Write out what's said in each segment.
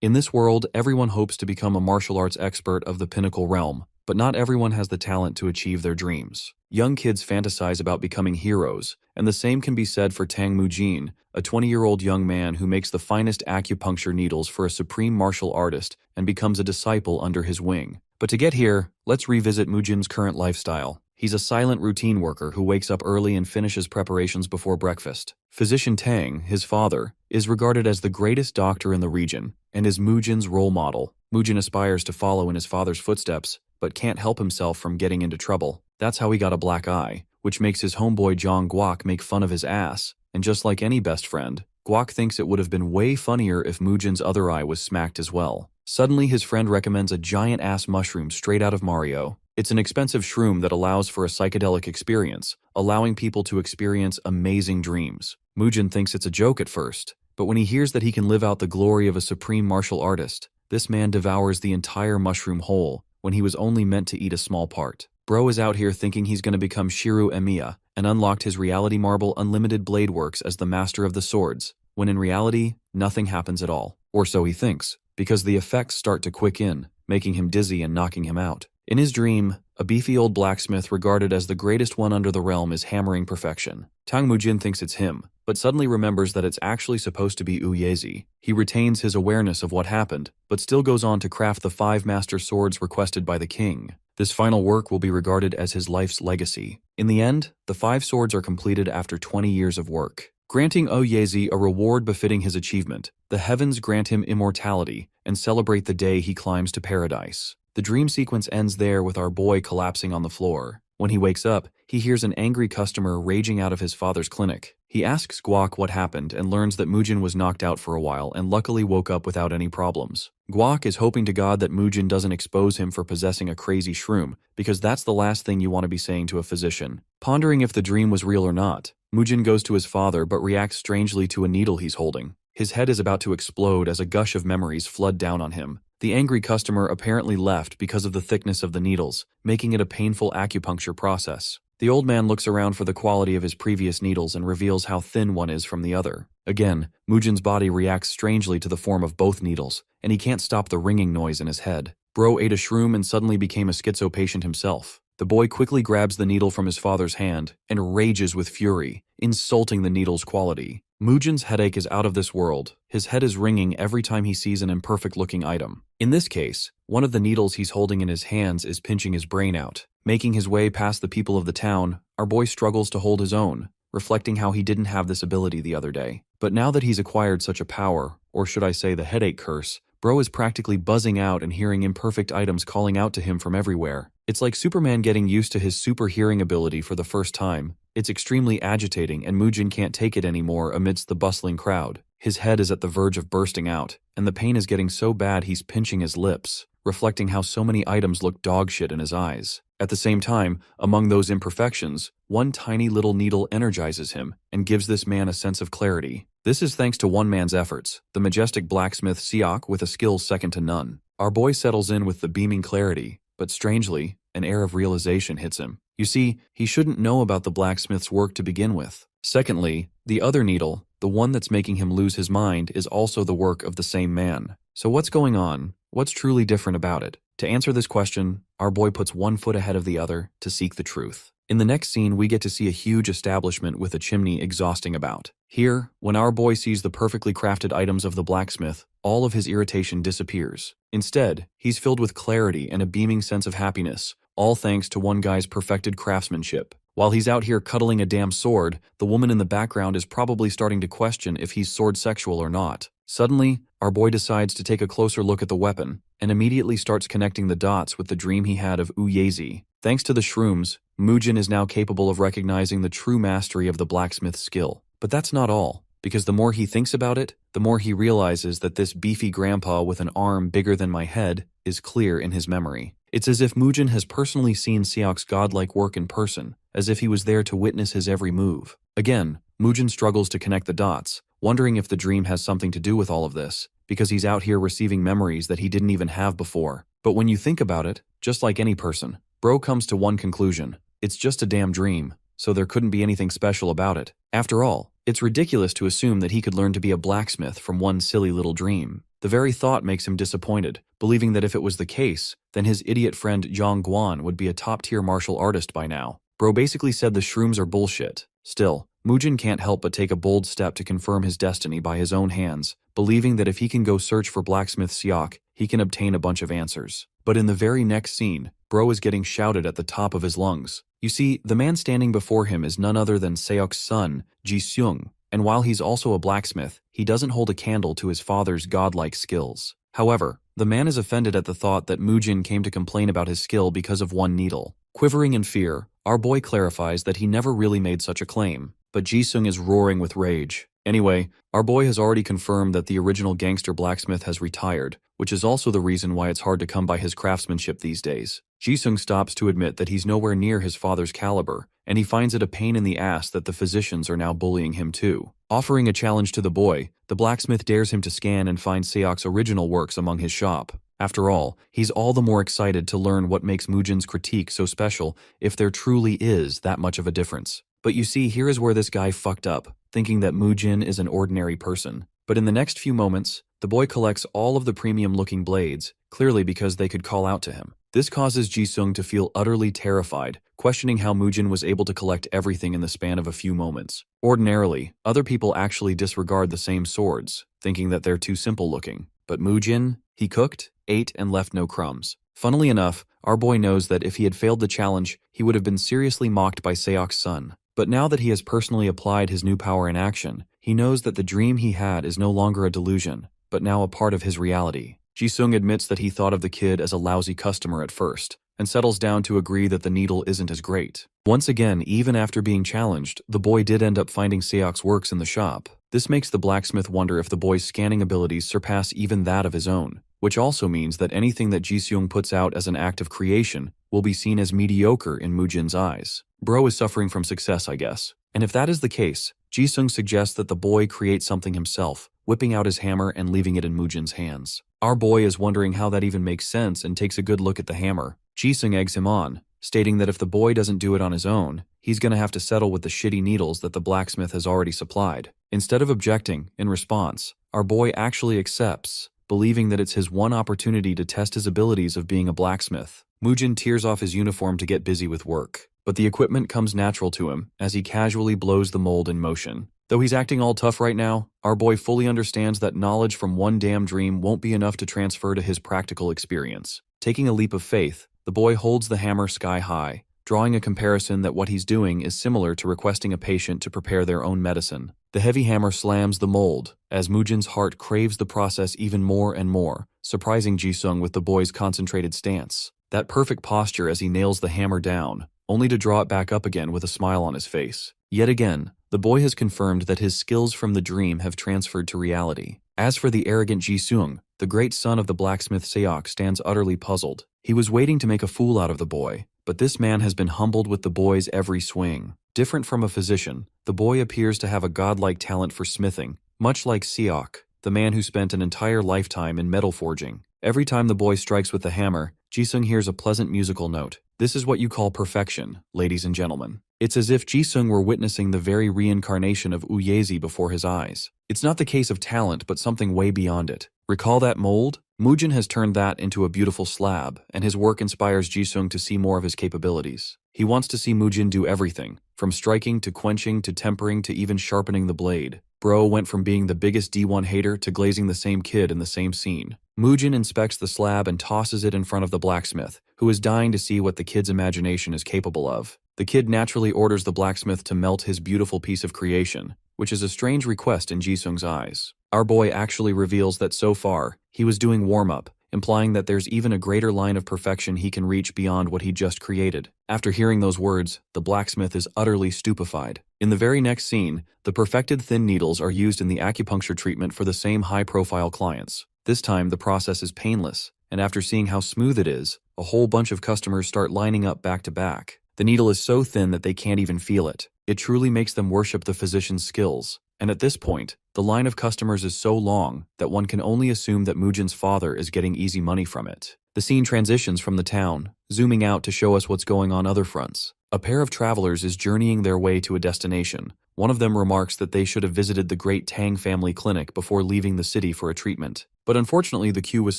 In this world, everyone hopes to become a martial arts expert of the pinnacle realm, but not everyone has the talent to achieve their dreams. Young kids fantasize about becoming heroes, and the same can be said for Tang Mujin, a 20-year-old young man who makes the finest acupuncture needles for a supreme martial artist and becomes a disciple under his wing. But to get here, let's revisit Mujin's current lifestyle. He's a silent routine worker who wakes up early and finishes preparations before breakfast. Physician Tang, his father, is regarded as the greatest doctor in the region and is Mujin's role model. Mujin aspires to follow in his father's footsteps, but can't help himself from getting into trouble. That's how he got a black eye, which makes his homeboy Zhang Guok make fun of his ass. And just like any best friend, Guok thinks it would have been way funnier if Mujin's other eye was smacked as well. Suddenly, his friend recommends a giant-ass mushroom straight out of Mario. It's an expensive shroom that allows for a psychedelic experience, allowing people to experience amazing dreams. Mujin thinks it's a joke at first, but when he hears that he can live out the glory of a supreme martial artist, this man devours the entire mushroom whole when he was only meant to eat a small part. Bro is out here thinking he's going to become Shiru Emiya and unlocked his Reality Marble Unlimited Blade Works as the master of the swords, when in reality, nothing happens at all. Or so he thinks, because the effects start to quick in, making him dizzy and knocking him out. In his dream, a beefy old blacksmith regarded as the greatest one under the realm is hammering perfection. Tang Mujin thinks it's him, but suddenly remembers that it's actually supposed to be Uyezi. He retains his awareness of what happened, but still goes on to craft the 5 master swords requested by the king. This final work will be regarded as his life's legacy. In the end, the 5 swords are completed after 20 years of work, granting Uyezi a reward befitting his achievement. The heavens grant him immortality and celebrate the day he climbs to paradise. The dream sequence ends there with our boy collapsing on the floor. When he wakes up, he hears an angry customer raging out of his father's clinic. He asks Guok what happened and learns that Mujin was knocked out for a while and luckily woke up without any problems. Guok is hoping to God that Mujin doesn't expose him for possessing a crazy shroom, because that's the last thing you want to be saying to a physician. Pondering if the dream was real or not, Mujin goes to his father but reacts strangely to a needle he's holding. His head is about to explode as a gush of memories flood down on him. The angry customer apparently left because of the thickness of the needles, making it a painful acupuncture process. The old man looks around for the quality of his previous needles and reveals how thin one is from the other. Again, Mujin's body reacts strangely to the form of both needles, and he can't stop the ringing noise in his head. Bro ate a shroom and suddenly became a schizo patient himself. The boy quickly grabs the needle from his father's hand and rages with fury, insulting the needle's quality. Mujin's headache is out of this world. His head is ringing every time he sees an imperfect-looking item. In this case, one of the needles he's holding in his hands is pinching his brain out. Making his way past the people of the town, our boy struggles to hold his own, reflecting how he didn't have this ability the other day. But now that he's acquired such a power, or should I say the headache curse, Bro is practically buzzing out and hearing imperfect items calling out to him from everywhere. It's like Superman getting used to his super hearing ability for the first time. It's extremely agitating and Mujin can't take it anymore amidst the bustling crowd. His head is at the verge of bursting out, and the pain is getting so bad he's pinching his lips, reflecting how so many items look dog shit in his eyes. At the same time, among those imperfections, one tiny little needle energizes him and gives this man a sense of clarity. This is thanks to one man's efforts, the majestic blacksmith Siak with a skill second to none. Our boy settles in with the beaming clarity, but strangely, an air of realization hits him. You see, he shouldn't know about the blacksmith's work to begin with. Secondly, the other needle, the one that's making him lose his mind, is also the work of the same man. So what's going on? What's truly different about it? To answer this question, our boy puts one foot ahead of the other to seek the truth. In the next scene, we get to see a huge establishment with a chimney exhausting about. Here, when our boy sees the perfectly crafted items of the blacksmith, all of his irritation disappears. Instead, he's filled with clarity and a beaming sense of happiness, all thanks to one guy's perfected craftsmanship. While he's out here cuddling a damn sword, the woman in the background is probably starting to question if he's sword sexual or not. Suddenly, our boy decides to take a closer look at the weapon, and immediately starts connecting the dots with the dream he had of Uyezi. Thanks to the shrooms, Mujin is now capable of recognizing the true mastery of the blacksmith's skill. But that's not all, because the more he thinks about it, the more he realizes that this beefy grandpa with an arm bigger than my head is clear in his memory. It's as if Mujin has personally seen Siak's godlike work in person, as if he was there to witness his every move. Again, Mujin struggles to connect the dots, wondering if the dream has something to do with all of this, because he's out here receiving memories that he didn't even have before. But when you think about it, just like any person, Bro comes to one conclusion: it's just a damn dream, so there couldn't be anything special about it. After all, it's ridiculous to assume that he could learn to be a blacksmith from one silly little dream. The very thought makes him disappointed, believing that if it was the case, then his idiot friend Zhang Guan would be a top-tier martial artist by now. Bro basically said the shrooms are bullshit. Still, Mujin can't help but take a bold step to confirm his destiny by his own hands, believing that if he can go search for Blacksmith Seok, he can obtain a bunch of answers. But in the very next scene, Bro is getting shouted at the top of his lungs. You see, the man standing before him is none other than Seok's son, Ji-seung, and while he's also a blacksmith, he doesn't hold a candle to his father's godlike skills. However, the man is offended at the thought that Mujin came to complain about his skill because of one needle. Quivering in fear, our boy clarifies that he never really made such a claim, but Ji-seung is roaring with rage. Anyway, our boy has already confirmed that the original gangster blacksmith has retired, which is also the reason why it's hard to come by his craftsmanship these days. Ji-seung stops to admit that he's nowhere near his father's caliber, and he finds it a pain in the ass that the physicians are now bullying him too. Offering a challenge to the boy, the blacksmith dares him to scan and find Seok's original works among his shop. After all, he's all the more excited to learn what makes Mujin's critique so special if there truly is that much of a difference. But you see, here is where this guy fucked up, thinking that Mujin is an ordinary person. But in the next few moments, the boy collects all of the premium-looking blades, clearly because they could call out to him. This causes Ji-seung to feel utterly terrified, questioning how Mujin was able to collect everything in the span of a few moments. Ordinarily, other people actually disregard the same swords, thinking that they're too simple-looking. But Mujin, he cooked, ate, and left no crumbs. Funnily enough, our boy knows that if he had failed the challenge, he would have been seriously mocked by Seok's son. But now that he has personally applied his new power in action, he knows that the dream he had is no longer a delusion, but now a part of his reality. Ji-seung admits that he thought of the kid as a lousy customer at first, and settles down to agree that the needle isn't as great. Once again, even after being challenged, the boy did end up finding Seok's works in the shop. This makes the blacksmith wonder if the boy's scanning abilities surpass even that of his own, which also means that anything that Ji-seung puts out as an act of creation will be seen as mediocre in Mujin's eyes. Bro is suffering from success, I guess. And if that is the case, Ji-seung suggests that the boy create something himself, whipping out his hammer and leaving it in Mujin's hands. Our boy is wondering how that even makes sense and takes a good look at the hammer. Ji-seung eggs him on, stating that if the boy doesn't do it on his own, he's gonna have to settle with the shitty needles that the blacksmith has already supplied. Instead of objecting, in response, our boy actually accepts, believing that it's his one opportunity to test his abilities of being a blacksmith. Mujin tears off his uniform to get busy with work, but the equipment comes natural to him as he casually blows the mold in motion. Though he's acting all tough right now, our boy fully understands that knowledge from one damn dream won't be enough to transfer to his practical experience. Taking a leap of faith, the boy holds the hammer sky high, drawing a comparison that what he's doing is similar to requesting a patient to prepare their own medicine. The heavy hammer slams the mold, as Mujin's heart craves the process even more and more, surprising Ji-seung with the boy's concentrated stance. That perfect posture as he nails the hammer down, only to draw it back up again with a smile on his face. Yet again, the boy has confirmed that his skills from the dream have transferred to reality. As for the arrogant Ji-seung, the great son of the blacksmith Seok stands utterly puzzled. He was waiting to make a fool out of the boy, but this man has been humbled with the boy's every swing. Different from a physician, the boy appears to have a godlike talent for smithing, much like Seok, the man who spent an entire lifetime in metal forging. Every time the boy strikes with the hammer, Ji-seung hears a pleasant musical note. This is what you call perfection, ladies and gentlemen. It's as if Ji-seung were witnessing the very reincarnation of Uyezi before his eyes. It's not the case of talent, but something way beyond it. Recall that mold? Mujin has turned that into a beautiful slab, and his work inspires Ji-seung to see more of his capabilities. He wants to see Mujin do everything, from striking to quenching to tempering to even sharpening the blade. Bro went from being the biggest D1 hater to glazing the same kid in the same scene. Mujin inspects the slab and tosses it in front of the blacksmith, who is dying to see what the kid's imagination is capable of. The kid naturally orders the blacksmith to melt his beautiful piece of creation, which is a strange request in Ji-seung's eyes. Our boy actually reveals that so far, he was doing warm-up, implying that there's even a greater line of perfection he can reach beyond what he just created. After hearing those words, the blacksmith is utterly stupefied. In the very next scene, the perfected thin needles are used in the acupuncture treatment for the same high-profile clients. This time, the process is painless, and after seeing how smooth it is, a whole bunch of customers start lining up back to back. The needle is so thin that they can't even feel it. It truly makes them worship the physician's skills. And at this point, the line of customers is so long that one can only assume that Mujin's father is getting easy money from it. The scene transitions from the town, zooming out to show us what's going on other fronts. A pair of travelers is journeying their way to a destination. One of them remarks that they should have visited the Great Tang family clinic before leaving the city for a treatment. But unfortunately, the queue was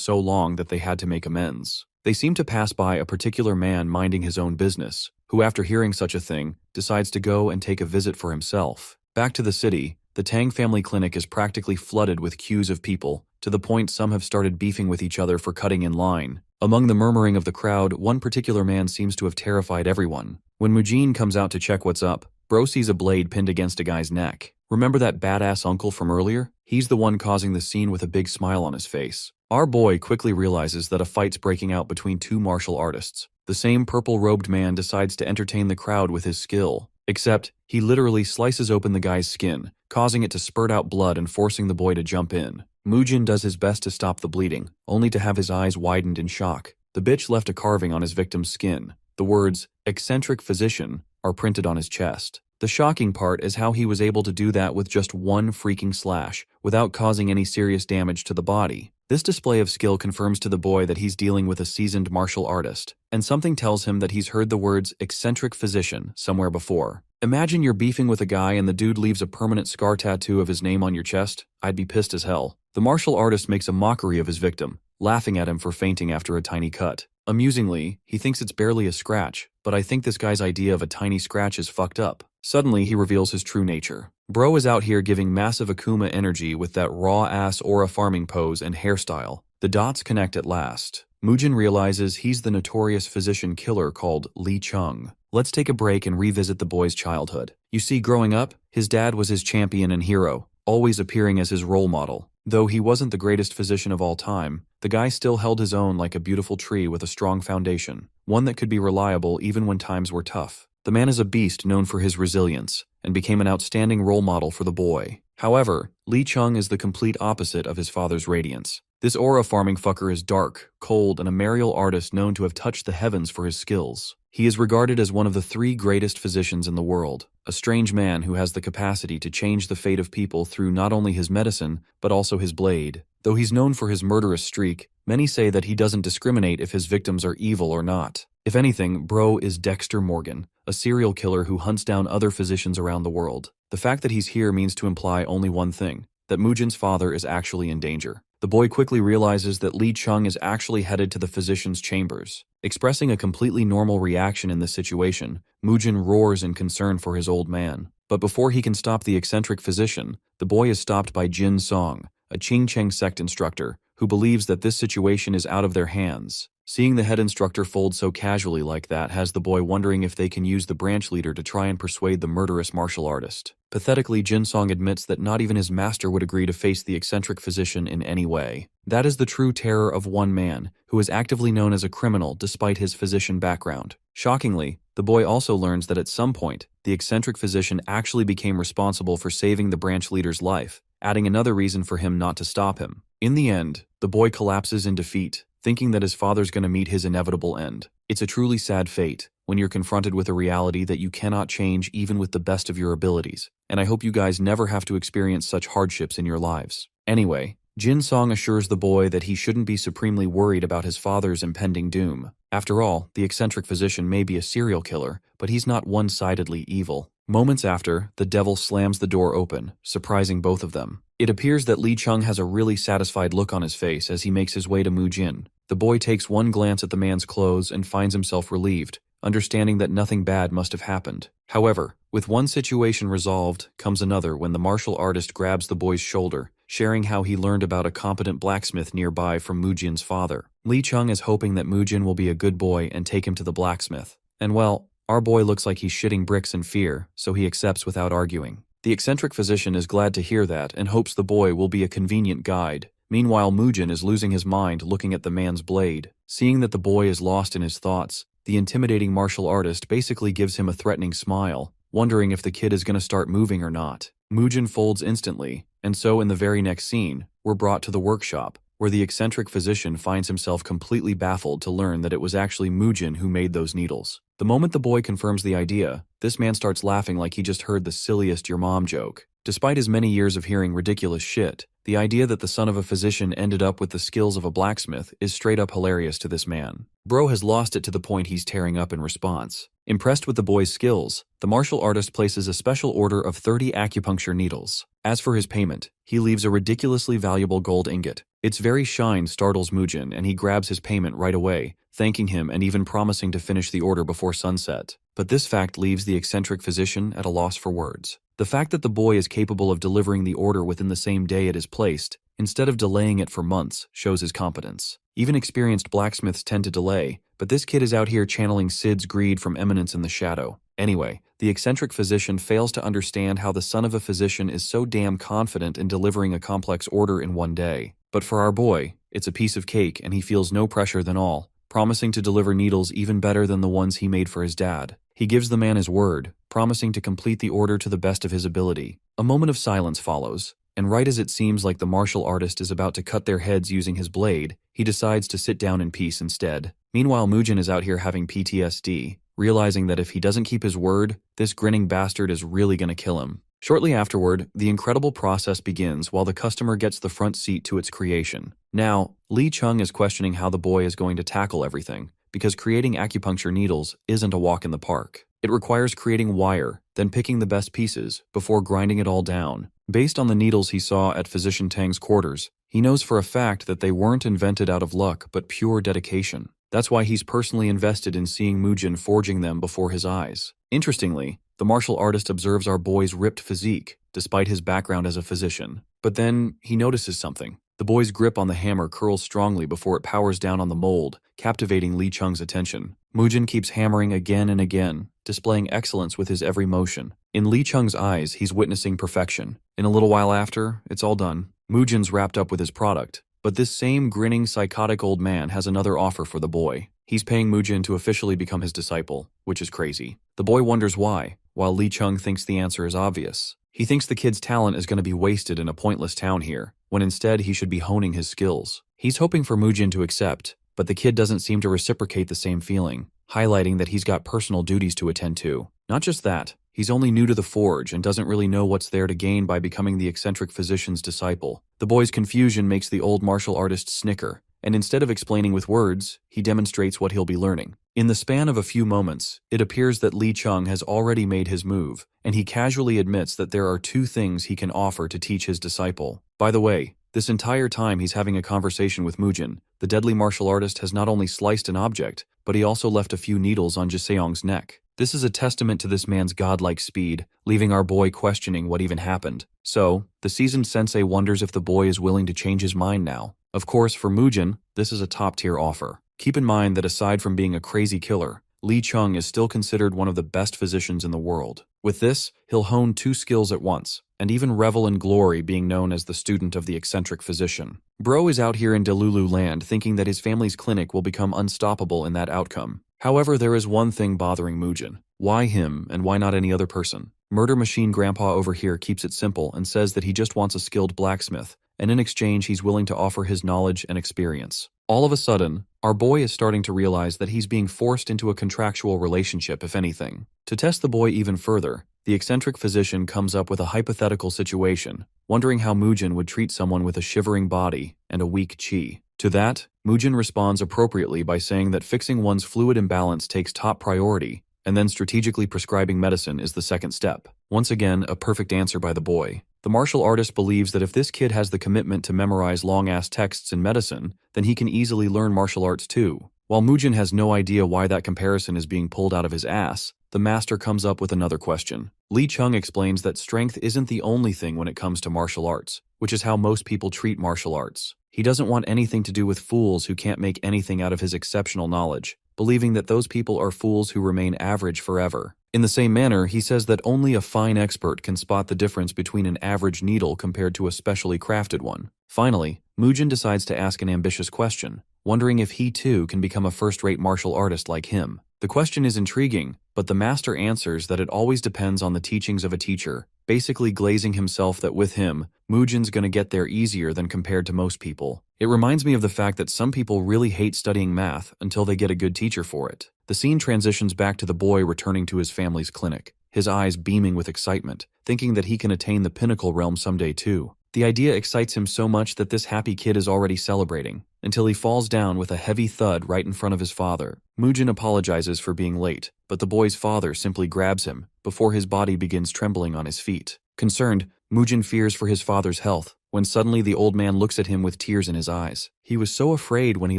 so long that they had to make amends. They seem to pass by a particular man minding his own business, who after hearing such a thing, decides to go and take a visit for himself. Back to the city, the Tang family clinic is practically flooded with queues of people, to the point some have started beefing with each other for cutting in line. Among the murmuring of the crowd, one particular man seems to have terrified everyone. When Mujin comes out to check what's up, Bro sees a blade pinned against a guy's neck. Remember that badass uncle from earlier? He's the one causing the scene with a big smile on his face. Our boy quickly realizes that a fight's breaking out between two martial artists. The same purple-robed man decides to entertain the crowd with his skill. Except, he literally slices open the guy's skin, causing it to spurt out blood and forcing the boy to jump in. Mujin does his best to stop the bleeding, only to have his eyes widened in shock. The bitch left a carving on his victim's skin. The words, "eccentric physician," are printed on his chest. The shocking part is how he was able to do that with just one freaking slash, without causing any serious damage to the body. This display of skill confirms to the boy that he's dealing with a seasoned martial artist, and something tells him that he's heard the words "eccentric physician" somewhere before. Imagine you're beefing with a guy and the dude leaves a permanent scar tattoo of his name on your chest. I'd be pissed as hell. The martial artist makes a mockery of his victim, laughing at him for fainting after a tiny cut. Amusingly, he thinks it's barely a scratch, but I think this guy's idea of a tiny scratch is fucked up. Suddenly, he reveals his true nature. Bro is out here giving massive Akuma energy with that raw-ass aura farming pose and hairstyle. The dots connect at last. Mujin realizes he's the notorious physician killer called Lee Chung. Let's take a break and revisit the boy's childhood. You see, growing up, his dad was his champion and hero, always appearing as his role model. Though he wasn't the greatest physician of all time, the guy still held his own like a beautiful tree with a strong foundation, one that could be reliable even when times were tough. The man is a beast known for his resilience, and became an outstanding role model for the boy. However, Lee Chung is the complete opposite of his father's radiance. This aura farming fucker is dark, cold, and a martial artist known to have touched the heavens for his skills. He is regarded as one of the 3 greatest physicians in the world, a strange man who has the capacity to change the fate of people through not only his medicine, but also his blade. Though he's known for his murderous streak, many say that he doesn't discriminate if his victims are evil or not. If anything, Bro is Dexter Morgan, a serial killer who hunts down other physicians around the world. The fact that he's here means to imply only one thing, that Mujin's father is actually in danger. The boy quickly realizes that Lee Chung is actually headed to the physician's chambers. Expressing a completely normal reaction in this situation, Mujin roars in concern for his old man. But before he can stop the eccentric physician, the boy is stopped by Jin Song, a Qing Cheng sect instructor, who believes that this situation is out of their hands. Seeing the head instructor fold so casually like that has the boy wondering if they can use the branch leader to try and persuade the murderous martial artist. Pathetically, Jin Song admits that not even his master would agree to face the eccentric physician in any way. That is the true terror of one man, who is actively known as a criminal despite his physician background. Shockingly, the boy also learns that at some point, the eccentric physician actually became responsible for saving the branch leader's life, adding another reason for him not to stop him. In the end, the boy collapses in defeat, thinking that his father's going to meet his inevitable end. It's a truly sad fate when you're confronted with a reality that you cannot change even with the best of your abilities, and I hope you guys never have to experience such hardships in your lives. Anyway, Jin Song assures the boy that he shouldn't be supremely worried about his father's impending doom. After all, the eccentric physician may be a serial killer, but he's not one-sidedly evil. Moments after, the devil slams the door open, surprising both of them. It appears that Lee Chung has a really satisfied look on his face as he makes his way to Mujin. The boy takes one glance at the man's clothes and finds himself relieved, understanding that nothing bad must have happened. However, with one situation resolved, comes another when the martial artist grabs the boy's shoulder, sharing how he learned about a competent blacksmith nearby from Mujin's father. Lee Chung is hoping that Mujin will be a good boy and take him to the blacksmith. And well, our boy looks like he's shitting bricks in fear, so he accepts without arguing. The eccentric physician is glad to hear that and hopes the boy will be a convenient guide. Meanwhile, Mujin is losing his mind looking at the man's blade. Seeing that the boy is lost in his thoughts, the intimidating martial artist basically gives him a threatening smile, wondering if the kid is going to start moving or not. Mujin folds instantly, and so in the very next scene, we're brought to the workshop, where the eccentric physician finds himself completely baffled to learn that it was actually Mujin who made those needles. The moment the boy confirms the idea, this man starts laughing like he just heard the silliest your mom joke. Despite his many years of hearing ridiculous shit, the idea that the son of a physician ended up with the skills of a blacksmith is straight up hilarious to this man. Bro has lost it to the point he's tearing up in response. Impressed with the boy's skills, the martial artist places a special order of 30 acupuncture needles. As for his payment, he leaves a ridiculously valuable gold ingot. Its very shine startles Mujin and he grabs his payment right away, thanking him and even promising to finish the order before sunset. But this fact leaves the eccentric physician at a loss for words. The fact that the boy is capable of delivering the order within the same day it is placed, instead of delaying it for months, shows his competence. Even experienced blacksmiths tend to delay, but this kid is out here channeling Sid's greed from eminence in the shadow. Anyway, the eccentric physician fails to understand how the son of a physician is so damn confident in delivering a complex order in one day. But for our boy, it's a piece of cake and he feels no pressure than all, promising to deliver needles even better than the ones he made for his dad. He gives the man his word, promising to complete the order to the best of his ability. A moment of silence follows, and right as it seems like the martial artist is about to cut their heads using his blade, he decides to sit down in peace instead. Meanwhile, Mujin is out here having PTSD, realizing that if he doesn't keep his word, this grinning bastard is really gonna kill him. Shortly afterward, the incredible process begins while the customer gets the front seat to its creation. Now, Lee Chung is questioning how the boy is going to tackle everything, because creating acupuncture needles isn't a walk in the park. It requires creating wire, then picking the best pieces, before grinding it all down. Based on the needles he saw at Physician Tang's quarters, he knows for a fact that they weren't invented out of luck but pure dedication. That's why he's personally invested in seeing Mujin forging them before his eyes. Interestingly, the martial artist observes our boy's ripped physique, despite his background as a physician. But then, he notices something. The boy's grip on the hammer curls strongly before it powers down on the mold, captivating Lee Chung's attention. Mujin keeps hammering again and again, displaying excellence with his every motion. In Lee Chung's eyes, he's witnessing perfection. In a little while after, it's all done. Mujin's wrapped up with his product. But this same grinning, psychotic old man has another offer for the boy. He's paying Mujin to officially become his disciple, which is crazy. The boy wonders why, while Lee Chung thinks the answer is obvious. He thinks the kid's talent is going to be wasted in a pointless town here, when instead he should be honing his skills. He's hoping for Mujin to accept, but the kid doesn't seem to reciprocate the same feeling, highlighting that he's got personal duties to attend to. Not just that, he's only new to the forge and doesn't really know what's there to gain by becoming the eccentric physician's disciple. The boy's confusion makes the old martial artist snicker, and instead of explaining with words, he demonstrates what he'll be learning. In the span of a few moments, it appears that Lee Chung has already made his move, and he casually admits that there are two things he can offer to teach his disciple. By the way, this entire time he's having a conversation with Mujin, the deadly martial artist has not only sliced an object, but he also left a few needles on Jiseong's neck. This is a testament to this man's godlike speed, leaving our boy questioning what even happened. So, the seasoned sensei wonders if the boy is willing to change his mind now. Of course, for Mujin, this is a top-tier offer. Keep in mind that aside from being a crazy killer, Lee Chung is still considered one of the best physicians in the world. With this, he'll hone two skills at once, and even revel in glory being known as the student of the eccentric physician. Bro is out here in Delulu land thinking that his family's clinic will become unstoppable in that outcome. However, there is one thing bothering Mujin. Why him, and why not any other person? Murder Machine Grandpa over here keeps it simple and says that he just wants a skilled blacksmith, and in exchange he's willing to offer his knowledge and experience. All of a sudden, our boy is starting to realize that he's being forced into a contractual relationship, if anything. To test the boy even further, the eccentric physician comes up with a hypothetical situation, wondering how Mujin would treat someone with a shivering body and a weak chi. To that, Mujin responds appropriately by saying that fixing one's fluid imbalance takes top priority, and then strategically prescribing medicine is the second step. Once again, a perfect answer by the boy. The martial artist believes that if this kid has the commitment to memorize long-ass texts in medicine, then he can easily learn martial arts too. While Mujin has no idea why that comparison is being pulled out of his ass, the master comes up with another question. Lee Chung explains that strength isn't the only thing when it comes to martial arts, which is how most people treat martial arts. He doesn't want anything to do with fools who can't make anything out of his exceptional knowledge, believing that those people are fools who remain average forever. In the same manner, he says that only a fine expert can spot the difference between an average needle compared to a specially crafted one. Finally, Mujin decides to ask an ambitious question, wondering if he too can become a first-rate martial artist like him. The question is intriguing, but the master answers that it always depends on the teachings of a teacher, basically glazing himself that with him, Mujin's gonna get there easier than compared to most people. It reminds me of the fact that some people really hate studying math until they get a good teacher for it. The scene transitions back to the boy returning to his family's clinic, his eyes beaming with excitement, thinking that he can attain the pinnacle realm someday too. The idea excites him so much that this happy kid is already celebrating. until he falls down with a heavy thud right in front of his father. Mujin apologizes for being late, but the boy's father simply grabs him before his body begins trembling on his feet. Concerned, Mujin fears for his father's health, when suddenly the old man looks at him with tears in his eyes. He was so afraid when he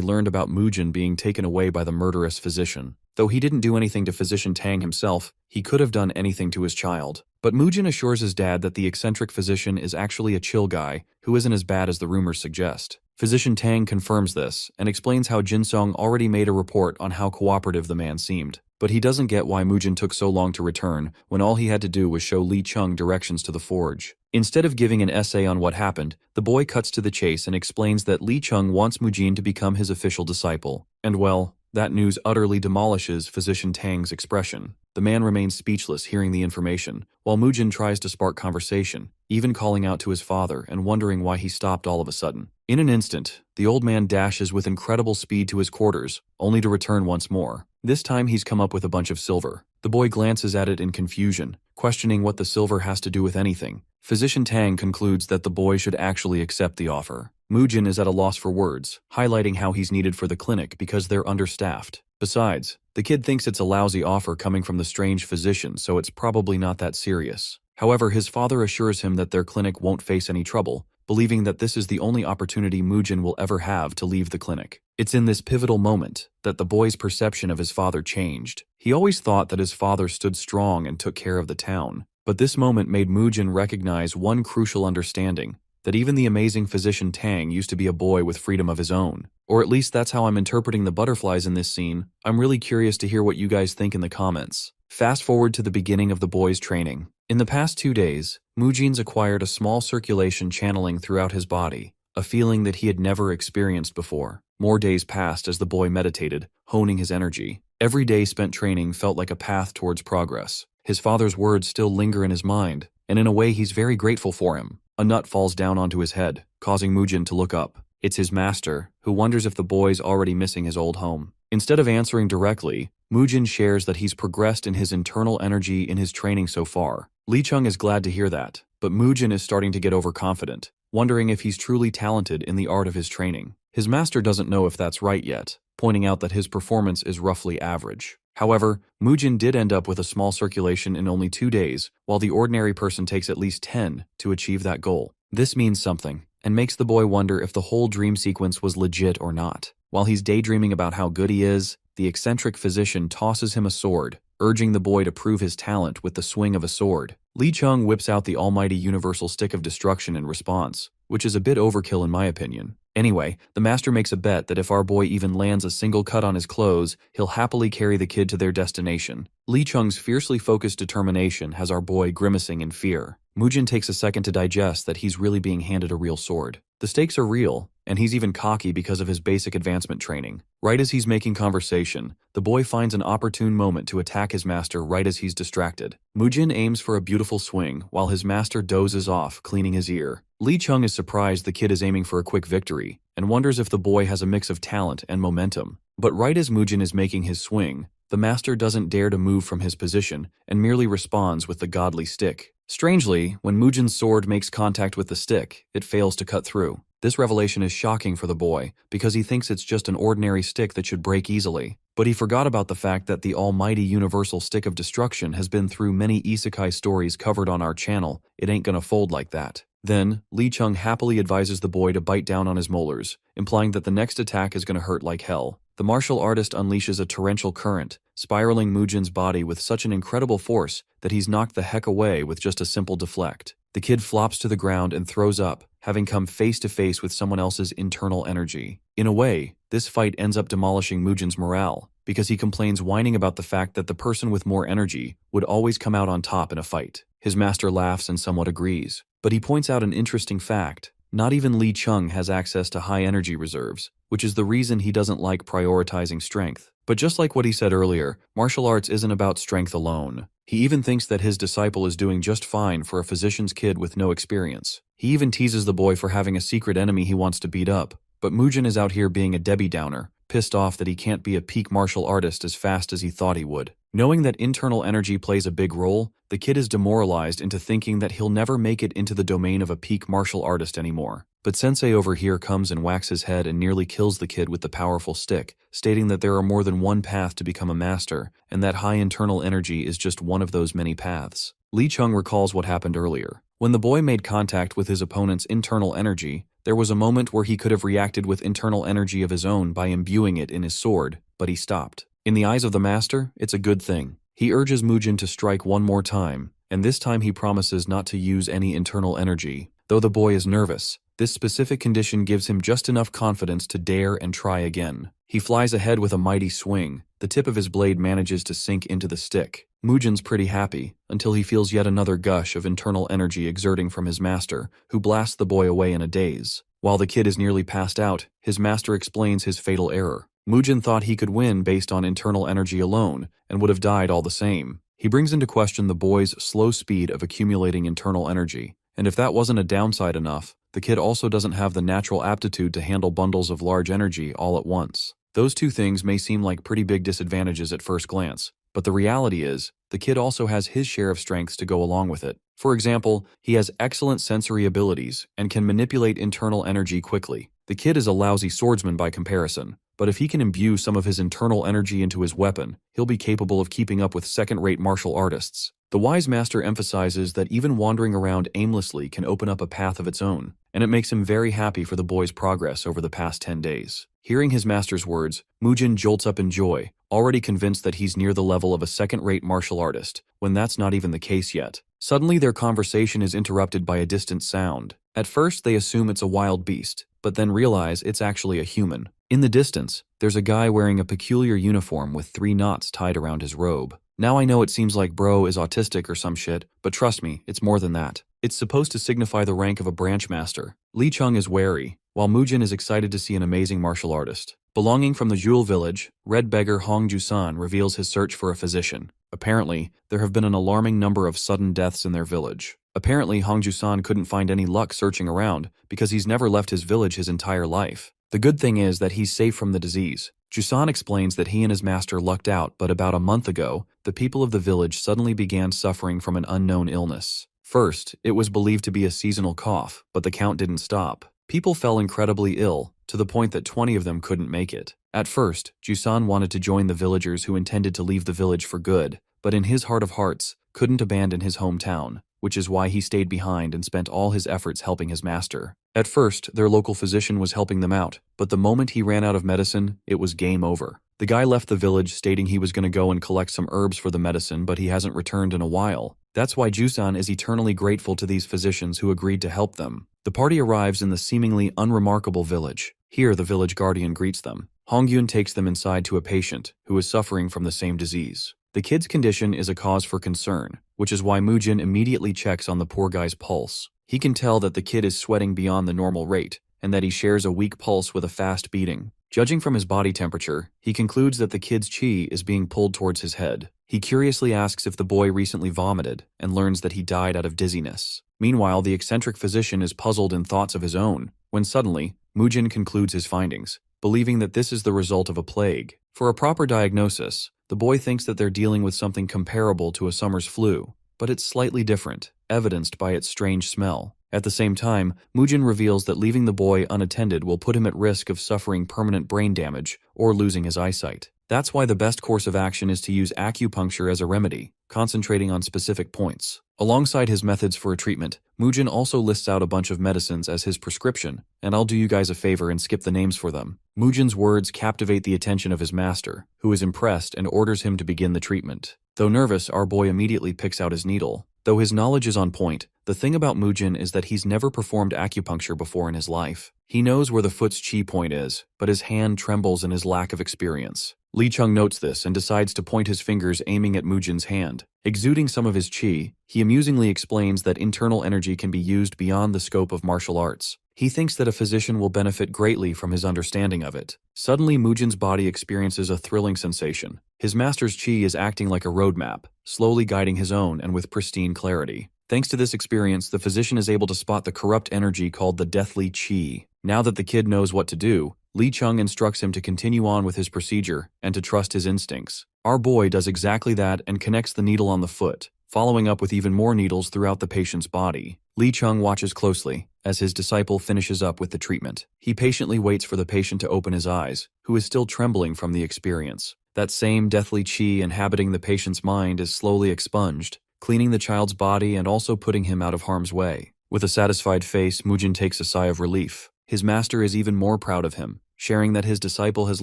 learned about Mujin being taken away by the murderous physician. Though he didn't do anything to Physician Tang himself, he could have done anything to his child. But Mujin assures his dad that the eccentric physician is actually a chill guy who isn't as bad as the rumors suggest. Physician Tang confirms this and explains how Jinsung already made a report on how cooperative the man seemed. But he doesn't get why Mujin took so long to return when all he had to do was show Li Chung directions to the forge. Instead of giving an essay on what happened, the boy cuts to the chase and explains that Li Chung wants Mujin to become his official disciple. And well, that news utterly demolishes Physician Tang's expression. The man remains speechless hearing the information, while Mujin tries to spark conversation, even calling out to his father and wondering why he stopped all of a sudden. In an instant, the old man dashes with incredible speed to his quarters, only to return once more. This time he's come up with a bunch of silver. The boy glances at it in confusion, questioning what the silver has to do with anything. Physician Tang concludes that the boy should actually accept the offer. Mujin is at a loss for words, highlighting how he's needed for the clinic because they're understaffed. Besides, the kid thinks it's a lousy offer coming from the strange physician, so it's probably not that serious. However, his father assures him that their clinic won't face any trouble, believing that this is the only opportunity Mujin will ever have to leave the clinic. It's in this pivotal moment that the boy's perception of his father changed. He always thought that his father stood strong and took care of the town. But this moment made Mujin recognize one crucial understanding, that even the amazing Physician Tang used to be a boy with freedom of his own. Or at least that's how I'm interpreting the butterflies in this scene. I'm really curious to hear what you guys think in the comments. Fast forward to the beginning of the boy's training. In the past 2 days, Mujin's acquired a small circulation channeling throughout his body, a feeling that he had never experienced before. More days passed as the boy meditated, honing his energy. Every day spent training felt like a path towards progress. His father's words still linger in his mind, and in a way he's very grateful for him. A nut falls down onto his head, causing Mujin to look up. It's his master, who wonders if the boy's already missing his old home. Instead of answering directly, Mujin shares that he's progressed in his internal energy in his training so far. Li Chung is glad to hear that, but Mujin is starting to get overconfident, wondering if he's truly talented in the art of his training. His master doesn't know if that's right yet, pointing out that his performance is roughly average. However, Mujin did end up with a small circulation in only 2 days, while the ordinary person takes at least 10 to achieve that goal. This means something, and makes the boy wonder if the whole dream sequence was legit or not. While he's daydreaming about how good he is, the eccentric physician tosses him a sword, urging the boy to prove his talent with the swing of a sword. Li Chung whips out the almighty universal stick of destruction in response, which is a bit overkill in my opinion. Anyway, the master makes a bet that if our boy even lands a single cut on his clothes, he'll happily carry the kid to their destination. Li Chung's fiercely focused determination has our boy grimacing in fear. Mujin takes a second to digest that he's really being handed a real sword. The stakes are real, and he's even cocky because of his basic advancement training. Right as he's making conversation, the boy finds an opportune moment to attack his master right as he's distracted. Mujin aims for a beautiful swing, while his master dozes off, cleaning his ear. Li Chung is surprised the kid is aiming for a quick victory, and wonders if the boy has a mix of talent and momentum. But right as Mujin is making his swing, the master doesn't dare to move from his position, and merely responds with the godly stick. Strangely, when Mujin's sword makes contact with the stick, it fails to cut through. This revelation is shocking for the boy, because he thinks it's just an ordinary stick that should break easily. But he forgot about the fact that the almighty universal stick of destruction has been through many isekai stories covered on our channel. It ain't gonna fold like that. Then, Li Chung happily advises the boy to bite down on his molars, implying that the next attack is gonna hurt like hell. The martial artist unleashes a torrential current, spiraling Mujin's body with such an incredible force that he's knocked the heck away with just a simple deflect. The kid flops to the ground and throws up, having come face to face with someone else's internal energy. In a way, this fight ends up demolishing Mujin's morale, because he complains whining about the fact that the person with more energy would always come out on top in a fight. His master laughs and somewhat agrees, but he points out an interesting fact. Not even Li Chung has access to high energy reserves, which is the reason he doesn't like prioritizing strength. But just like what he said earlier, martial arts isn't about strength alone. He even thinks that his disciple is doing just fine for a physician's kid with no experience. He even teases the boy for having a secret enemy he wants to beat up. But Mujin is out here being a Debbie Downer, pissed off that he can't be a peak martial artist as fast as he thought he would. Knowing that internal energy plays a big role, the kid is demoralized into thinking that he'll never make it into the domain of a peak martial artist anymore. But Sensei over here comes and whacks his head and nearly kills the kid with the powerful stick, stating that there are more than one path to become a master, and that high internal energy is just one of those many paths. Lee Chung recalls what happened earlier. When the boy made contact with his opponent's internal energy, there was a moment where he could have reacted with internal energy of his own by imbuing it in his sword, but he stopped. In the eyes of the master, it's a good thing. He urges Mujin to strike one more time, and this time he promises not to use any internal energy. Though the boy is nervous, this specific condition gives him just enough confidence to dare and try again. He flies ahead with a mighty swing. The tip of his blade manages to sink into the stick. Mujin's pretty happy, until he feels yet another gush of internal energy exerting from his master, who blasts the boy away in a daze. While the kid is nearly passed out, his master explains his fatal error. Mujin thought he could win based on internal energy alone, and would have died all the same. He brings into question the boy's slow speed of accumulating internal energy, and if that wasn't a downside enough, the kid also doesn't have the natural aptitude to handle bundles of large energy all at once. Those two things may seem like pretty big disadvantages at first glance, but the reality is, the kid also has his share of strengths to go along with it. For example, he has excellent sensory abilities and can manipulate internal energy quickly. The kid is a lousy swordsman by comparison, but if he can imbue some of his internal energy into his weapon, he'll be capable of keeping up with second-rate martial artists. The wise master emphasizes that even wandering around aimlessly can open up a path of its own, and it makes him very happy for the boy's progress over the past 10 days. Hearing his master's words, Mujin jolts up in joy, already convinced that he's near the level of a second-rate martial artist, when that's not even the case yet. Suddenly their conversation is interrupted by a distant sound. At first they assume it's a wild beast, but then realize it's actually a human. In the distance, there's a guy wearing a peculiar uniform with 3 knots tied around his robe. Now I know it seems like bro is autistic or some shit, but trust me, it's more than that. It's supposed to signify the rank of a branch master. Lee Chung is wary, while Mujin is excited to see an amazing martial artist. Belonging from the Jewel village, Red Beggar Hong Jusan reveals his search for a physician. Apparently, there have been an alarming number of sudden deaths in their village. Apparently, Hong Jusan couldn't find any luck searching around because he's never left his village his entire life. The good thing is that he's safe from the disease. Jusan explains that he and his master lucked out, but about a month ago, the people of the village suddenly began suffering from an unknown illness. First, it was believed to be a seasonal cough, but the count didn't stop. People fell incredibly ill, to the point that 20 of them couldn't make it. At first, Jusan wanted to join the villagers who intended to leave the village for good, but in his heart of hearts, couldn't abandon his hometown, which is why he stayed behind and spent all his efforts helping his master. At first, their local physician was helping them out, but the moment he ran out of medicine, it was game over. The guy left the village stating he was going to go and collect some herbs for the medicine, but he hasn't returned in a while. That's why Jusan is eternally grateful to these physicians who agreed to help them. The party arrives in the seemingly unremarkable village. Here, the village guardian greets them. Hongyun takes them inside to a patient who is suffering from the same disease. The kid's condition is a cause for concern, which is why Mujin immediately checks on the poor guy's pulse. He can tell that the kid is sweating beyond the normal rate, and that he shares a weak pulse with a fast beating. Judging from his body temperature, he concludes that the kid's chi is being pulled towards his head. He curiously asks if the boy recently vomited, and learns that he died out of dizziness. Meanwhile, the eccentric physician is puzzled in thoughts of his own, when suddenly, Mujin concludes his findings, believing that this is the result of a plague. For a proper diagnosis, the boy thinks that they're dealing with something comparable to a summer's flu, but it's slightly different, evidenced by its strange smell. At the same time, Mujin reveals that leaving the boy unattended will put him at risk of suffering permanent brain damage or losing his eyesight. That's why the best course of action is to use acupuncture as a remedy, concentrating on specific points. Alongside his methods for a treatment, Mujin also lists out a bunch of medicines as his prescription, and I'll do you guys a favor and skip the names for them. Mujin's words captivate the attention of his master, who is impressed and orders him to begin the treatment. Though nervous, our boy immediately picks out his needle. Though his knowledge is on point, the thing about Mujin is that he's never performed acupuncture before in his life. He knows where the foot's chi point is, but his hand trembles in his lack of experience. Lee Chung notes this and decides to point his fingers aiming at Mujin's hand. Exuding some of his chi, he amusingly explains that internal energy can be used beyond the scope of martial arts. He thinks that a physician will benefit greatly from his understanding of it. Suddenly, Mujin's body experiences a thrilling sensation. His master's chi is acting like a roadmap, slowly guiding his own and with pristine clarity. Thanks to this experience, the physician is able to spot the corrupt energy called the deathly chi. Now that the kid knows what to do, Li Chung instructs him to continue on with his procedure and to trust his instincts. Our boy does exactly that and connects the needle on the foot, following up with even more needles throughout the patient's body. Li Chung watches closely as his disciple finishes up with the treatment. He patiently waits for the patient to open his eyes, who is still trembling from the experience. That same deathly qi inhabiting the patient's mind is slowly expunged, cleaning the child's body and also putting him out of harm's way. With a satisfied face, Mujin takes a sigh of relief. His master is even more proud of him, sharing that his disciple has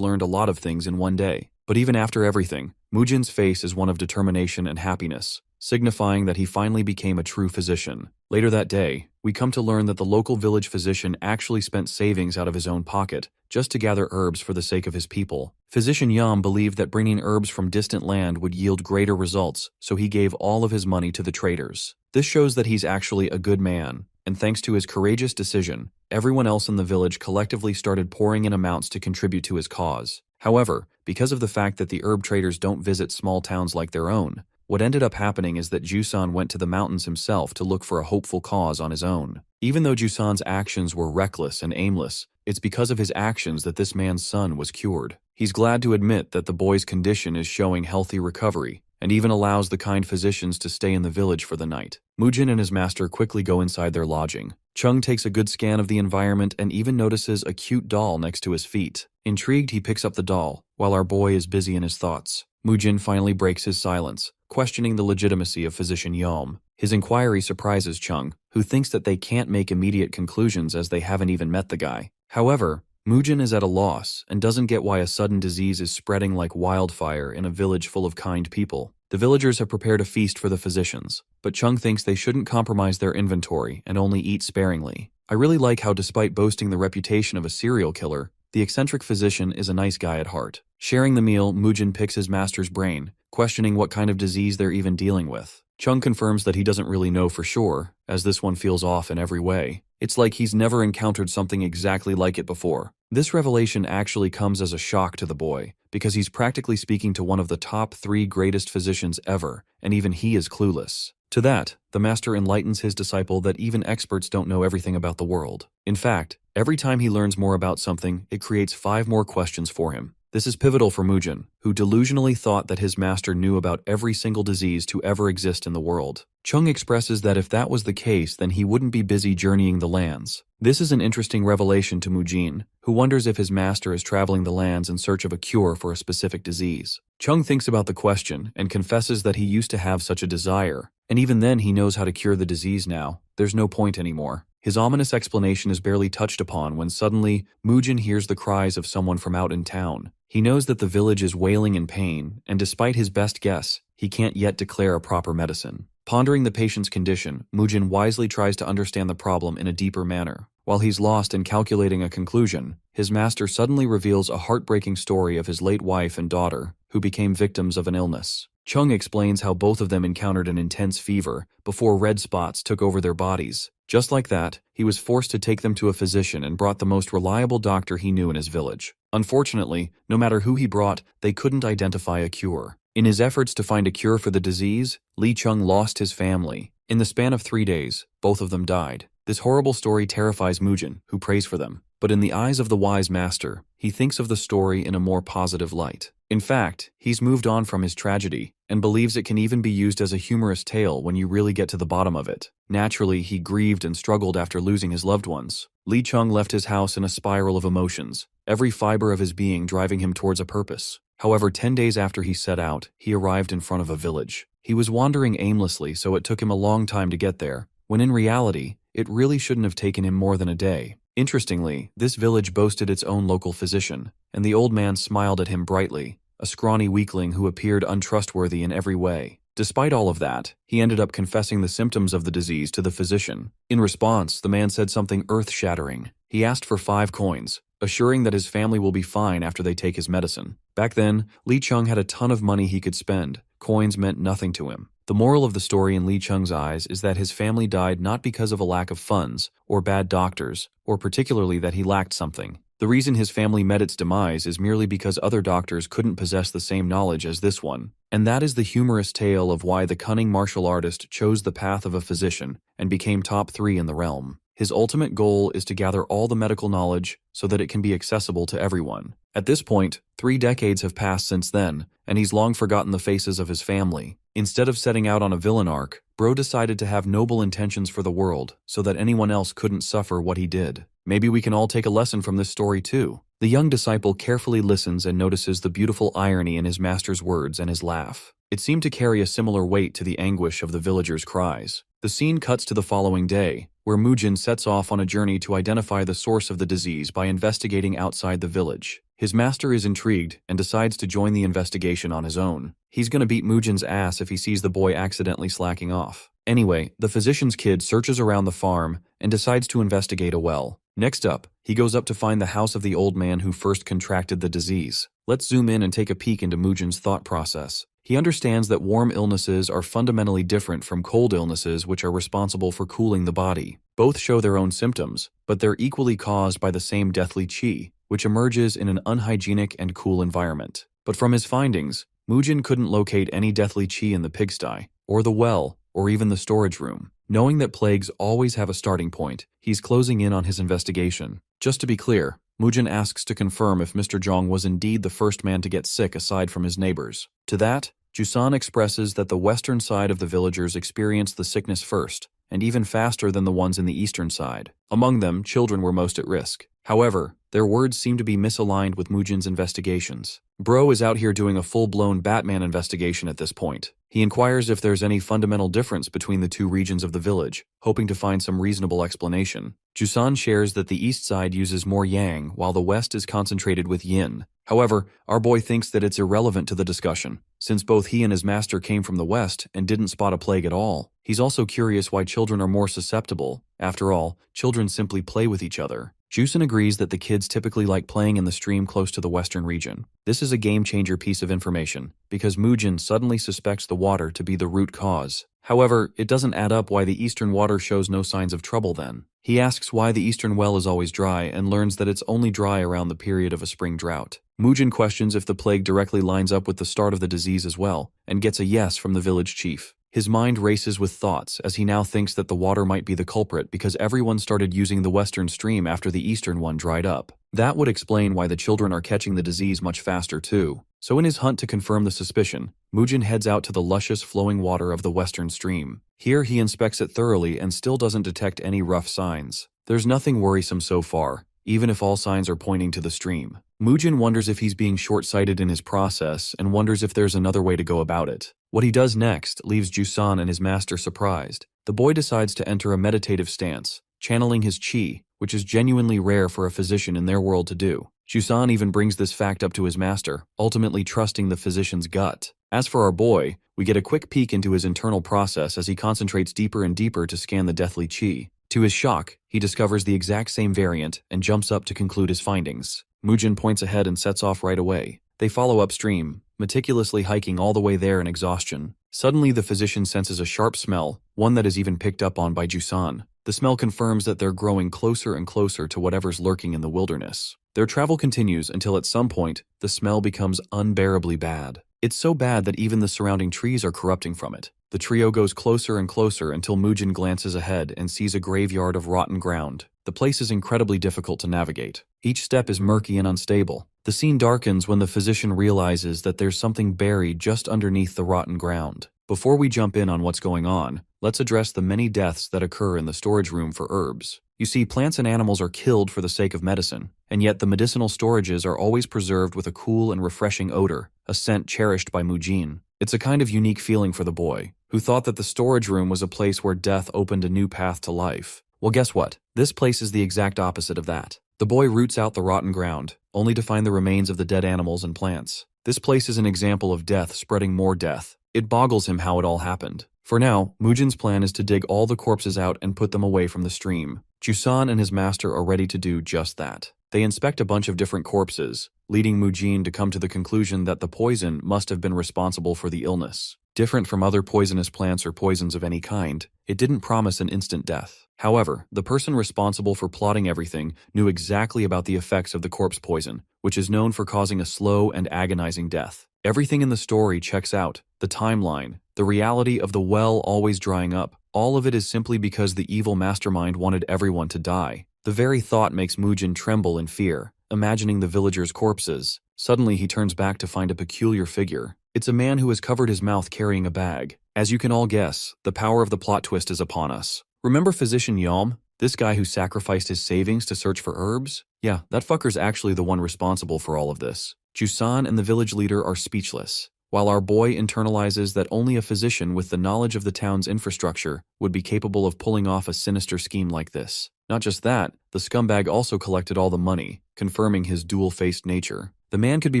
learned a lot of things in one day. But even after everything, Mujin's face is one of determination and happiness, signifying that he finally became a true physician. Later that day, we come to learn that the local village physician actually spent savings out of his own pocket just to gather herbs for the sake of his people. Physician Yam believed that bringing herbs from distant land would yield greater results, so he gave all of his money to the traders. This shows that he's actually a good man, and thanks to his courageous decision, everyone else in the village collectively started pouring in amounts to contribute to his cause. However, because of the fact that the herb traders don't visit small towns like their own, what ended up happening is that Jusan went to the mountains himself to look for a hopeful cause on his own. Even though Jusan's actions were reckless and aimless, it's because of his actions that this man's son was cured. He's glad to admit that the boy's condition is showing healthy recovery, and even allows the kind physicians to stay in the village for the night. Mujin and his master quickly go inside their lodging. Chung takes a good scan of the environment and even notices a cute doll next to his feet. Intrigued, he picks up the doll, while our boy is busy in his thoughts. Mujin finally breaks his silence, questioning the legitimacy of Physician Yom. His inquiry surprises Chung, who thinks that they can't make immediate conclusions as they haven't even met the guy. However, Mujin is at a loss and doesn't get why a sudden disease is spreading like wildfire in a village full of kind people. The villagers have prepared a feast for the physicians, but Chung thinks they shouldn't compromise their inventory and only eat sparingly. I really like how, despite boasting the reputation of a serial killer, the eccentric physician is a nice guy at heart. Sharing the meal, Mujin picks his master's brain, questioning what kind of disease they're even dealing with. Chung confirms that he doesn't really know for sure, as this one feels off in every way. It's like he's never encountered something exactly like it before. This revelation actually comes as a shock to the boy, because he's practically speaking to one of the top 3 greatest physicians ever, and even he is clueless. To that, the master enlightens his disciple that even experts don't know everything about the world. In fact, every time he learns more about something, it creates 5 more questions for him. This is pivotal for Mujin, who delusionally thought that his master knew about every single disease to ever exist in the world. Chung expresses that if that was the case, then he wouldn't be busy journeying the lands. This is an interesting revelation to Mujin, who wonders if his master is traveling the lands in search of a cure for a specific disease. Chung thinks about the question and confesses that he used to have such a desire, and even then he knows how to cure the disease now. There's no point anymore. His ominous explanation is barely touched upon when suddenly Mujin hears the cries of someone from out in town. He knows that the village is wailing in pain, and despite his best guess, he can't yet declare a proper medicine. Pondering the patient's condition, Mujin wisely tries to understand the problem in a deeper manner. While he's lost in calculating a conclusion, his master suddenly reveals a heartbreaking story of his late wife and daughter, who became victims of an illness. Chung explains how both of them encountered an intense fever before red spots took over their bodies. Just like that, he was forced to take them to a physician and brought the most reliable doctor he knew in his village. Unfortunately, no matter who he brought, they couldn't identify a cure. In his efforts to find a cure for the disease, Li Chung lost his family. In the span of 3 days, both of them died. This horrible story terrifies Mujin, who prays for them. But in the eyes of the wise master, he thinks of the story in a more positive light. In fact, he's moved on from his tragedy, and believes it can even be used as a humorous tale when you really get to the bottom of it. Naturally, he grieved and struggled after losing his loved ones. Li Chung left his house in a spiral of emotions, every fiber of his being driving him towards a purpose. However, 10 days after he set out, he arrived in front of a village. He was wandering aimlessly, so it took him a long time to get there, when in reality, it really shouldn't have taken him more than a day. Interestingly, this village boasted its own local physician, and the old man smiled at him brightly, a scrawny weakling who appeared untrustworthy in every way. Despite all of that, he ended up confessing the symptoms of the disease to the physician. In response, the man said something earth-shattering. He asked for 5 coins, assuring that his family will be fine after they take his medicine. Back then, Li Chung had a ton of money he could spend. Coins meant nothing to him. The moral of the story in Li Chung's eyes is that his family died not because of a lack of funds, or bad doctors, or particularly that he lacked something. The reason his family met its demise is merely because other doctors couldn't possess the same knowledge as this one. And that is the humorous tale of why the cunning martial artist chose the path of a physician and became top 3 in the realm. His ultimate goal is to gather all the medical knowledge so that it can be accessible to everyone. At this point, 3 decades have passed since then, and he's long forgotten the faces of his family. Instead of setting out on a villain arc, Bro decided to have noble intentions for the world so that anyone else couldn't suffer what he did. Maybe we can all take a lesson from this story too. The young disciple carefully listens and notices the beautiful irony in his master's words and his laugh. It seemed to carry a similar weight to the anguish of the villagers' cries. The scene cuts to the following day, where Mujin sets off on a journey to identify the source of the disease by investigating outside the village. His master is intrigued and decides to join the investigation on his own. He's gonna beat Mujin's ass if he sees the boy accidentally slacking off. Anyway, the physician's kid searches around the farm and decides to investigate a well. Next up, he goes up to find the house of the old man who first contracted the disease. Let's zoom in and take a peek into Mujin's thought process. He understands that warm illnesses are fundamentally different from cold illnesses, which are responsible for cooling the body. Both show their own symptoms, but they're equally caused by the same deathly qi, which emerges in an unhygienic and cool environment. But from his findings, Mujin couldn't locate any deathly qi in the pigsty, or the well, or even the storage room. Knowing that plagues always have a starting point, he's closing in on his investigation. Just to be clear, Mujin asks to confirm if Mr. Zhong was indeed the first man to get sick aside from his neighbors. To that, Jusan expresses that the western side of the villagers experienced the sickness first, and even faster than the ones in the eastern side. Among them, children were most at risk. However, their words seem to be misaligned with Mujin's investigations. Bro is out here doing a full-blown Batman investigation at this point. He inquires if there's any fundamental difference between the two regions of the village, hoping to find some reasonable explanation. Jusan shares that the east side uses more yang, while the west is concentrated with yin. However, our boy thinks that it's irrelevant to the discussion, since both he and his master came from the west and didn't spot a plague at all. He's also curious why children are more susceptible. After all, children simply play with each other. Jusan agrees that the kids typically like playing in the stream close to the western region. This is a game-changer piece of information, because Mujin suddenly suspects the water to be the root cause. However, it doesn't add up why the eastern water shows no signs of trouble then. He asks why the eastern well is always dry and learns that it's only dry around the period of a spring drought. Mujin questions if the plague directly lines up with the start of the disease as well, and gets a yes from the village chief. His mind races with thoughts as he now thinks that the water might be the culprit because everyone started using the western stream after the eastern one dried up. That would explain why the children are catching the disease much faster too. So in his hunt to confirm the suspicion, Mujin heads out to the luscious flowing water of the western stream. Here he inspects it thoroughly and still doesn't detect any rough signs. There's nothing worrisome so far, even if all signs are pointing to the stream. Mujin wonders if he's being short-sighted in his process and wonders if there's another way to go about it. What he does next leaves Jusan and his master surprised. The boy decides to enter a meditative stance, channeling his qi, which is genuinely rare for a physician in their world to do. Jusan even brings this fact up to his master, ultimately trusting the physician's gut. As for our boy, we get a quick peek into his internal process as he concentrates deeper and deeper to scan the deathly qi. To his shock, he discovers the exact same variant and jumps up to conclude his findings. Mujin points ahead and sets off right away. They follow upstream, meticulously hiking all the way there in exhaustion. Suddenly, the physician senses a sharp smell, one that is even picked up on by Jusan. The smell confirms that they're growing closer and closer to whatever's lurking in the wilderness. Their travel continues until at some point, the smell becomes unbearably bad. It's so bad that even the surrounding trees are corrupting from it. The trio goes closer and closer until Mujin glances ahead and sees a graveyard of rotten ground. The place is incredibly difficult to navigate. Each step is murky and unstable. The scene darkens when the physician realizes that there's something buried just underneath the rotten ground. Before we jump in on what's going on, let's address the many deaths that occur in the storage room for herbs. You see, plants and animals are killed for the sake of medicine, and yet the medicinal storages are always preserved with a cool and refreshing odor, a scent cherished by Mujin. It's a kind of unique feeling for the boy, who thought that the storage room was a place where death opened a new path to life. Well, guess what? This place is the exact opposite of that. The boy roots out the rotten ground, only to find the remains of the dead animals and plants. This place is an example of death spreading more death. It boggles him how it all happened. For now, Mujin's plan is to dig all the corpses out and put them away from the stream. Jusan and his master are ready to do just that. They inspect a bunch of different corpses, leading Mujin to come to the conclusion that the poison must have been responsible for the illness. Different from other poisonous plants or poisons of any kind, it didn't promise an instant death. However, the person responsible for plotting everything knew exactly about the effects of the corpse poison, which is known for causing a slow and agonizing death. Everything in the story checks out. The timeline, the reality of the well always drying up, all of it is simply because the evil mastermind wanted everyone to die. The very thought makes Mujin tremble in fear, imagining the villagers' corpses. Suddenly he turns back to find a peculiar figure. It's a man who has covered his mouth carrying a bag. As you can all guess, the power of the plot twist is upon us. Remember physician Yom? This guy who sacrificed his savings to search for herbs? Yeah, that fucker's actually the one responsible for all of this. Jusan and the village leader are speechless, while our boy internalizes that only a physician with the knowledge of the town's infrastructure would be capable of pulling off a sinister scheme like this. Not just that, the scumbag also collected all the money, confirming his dual-faced nature. The man could be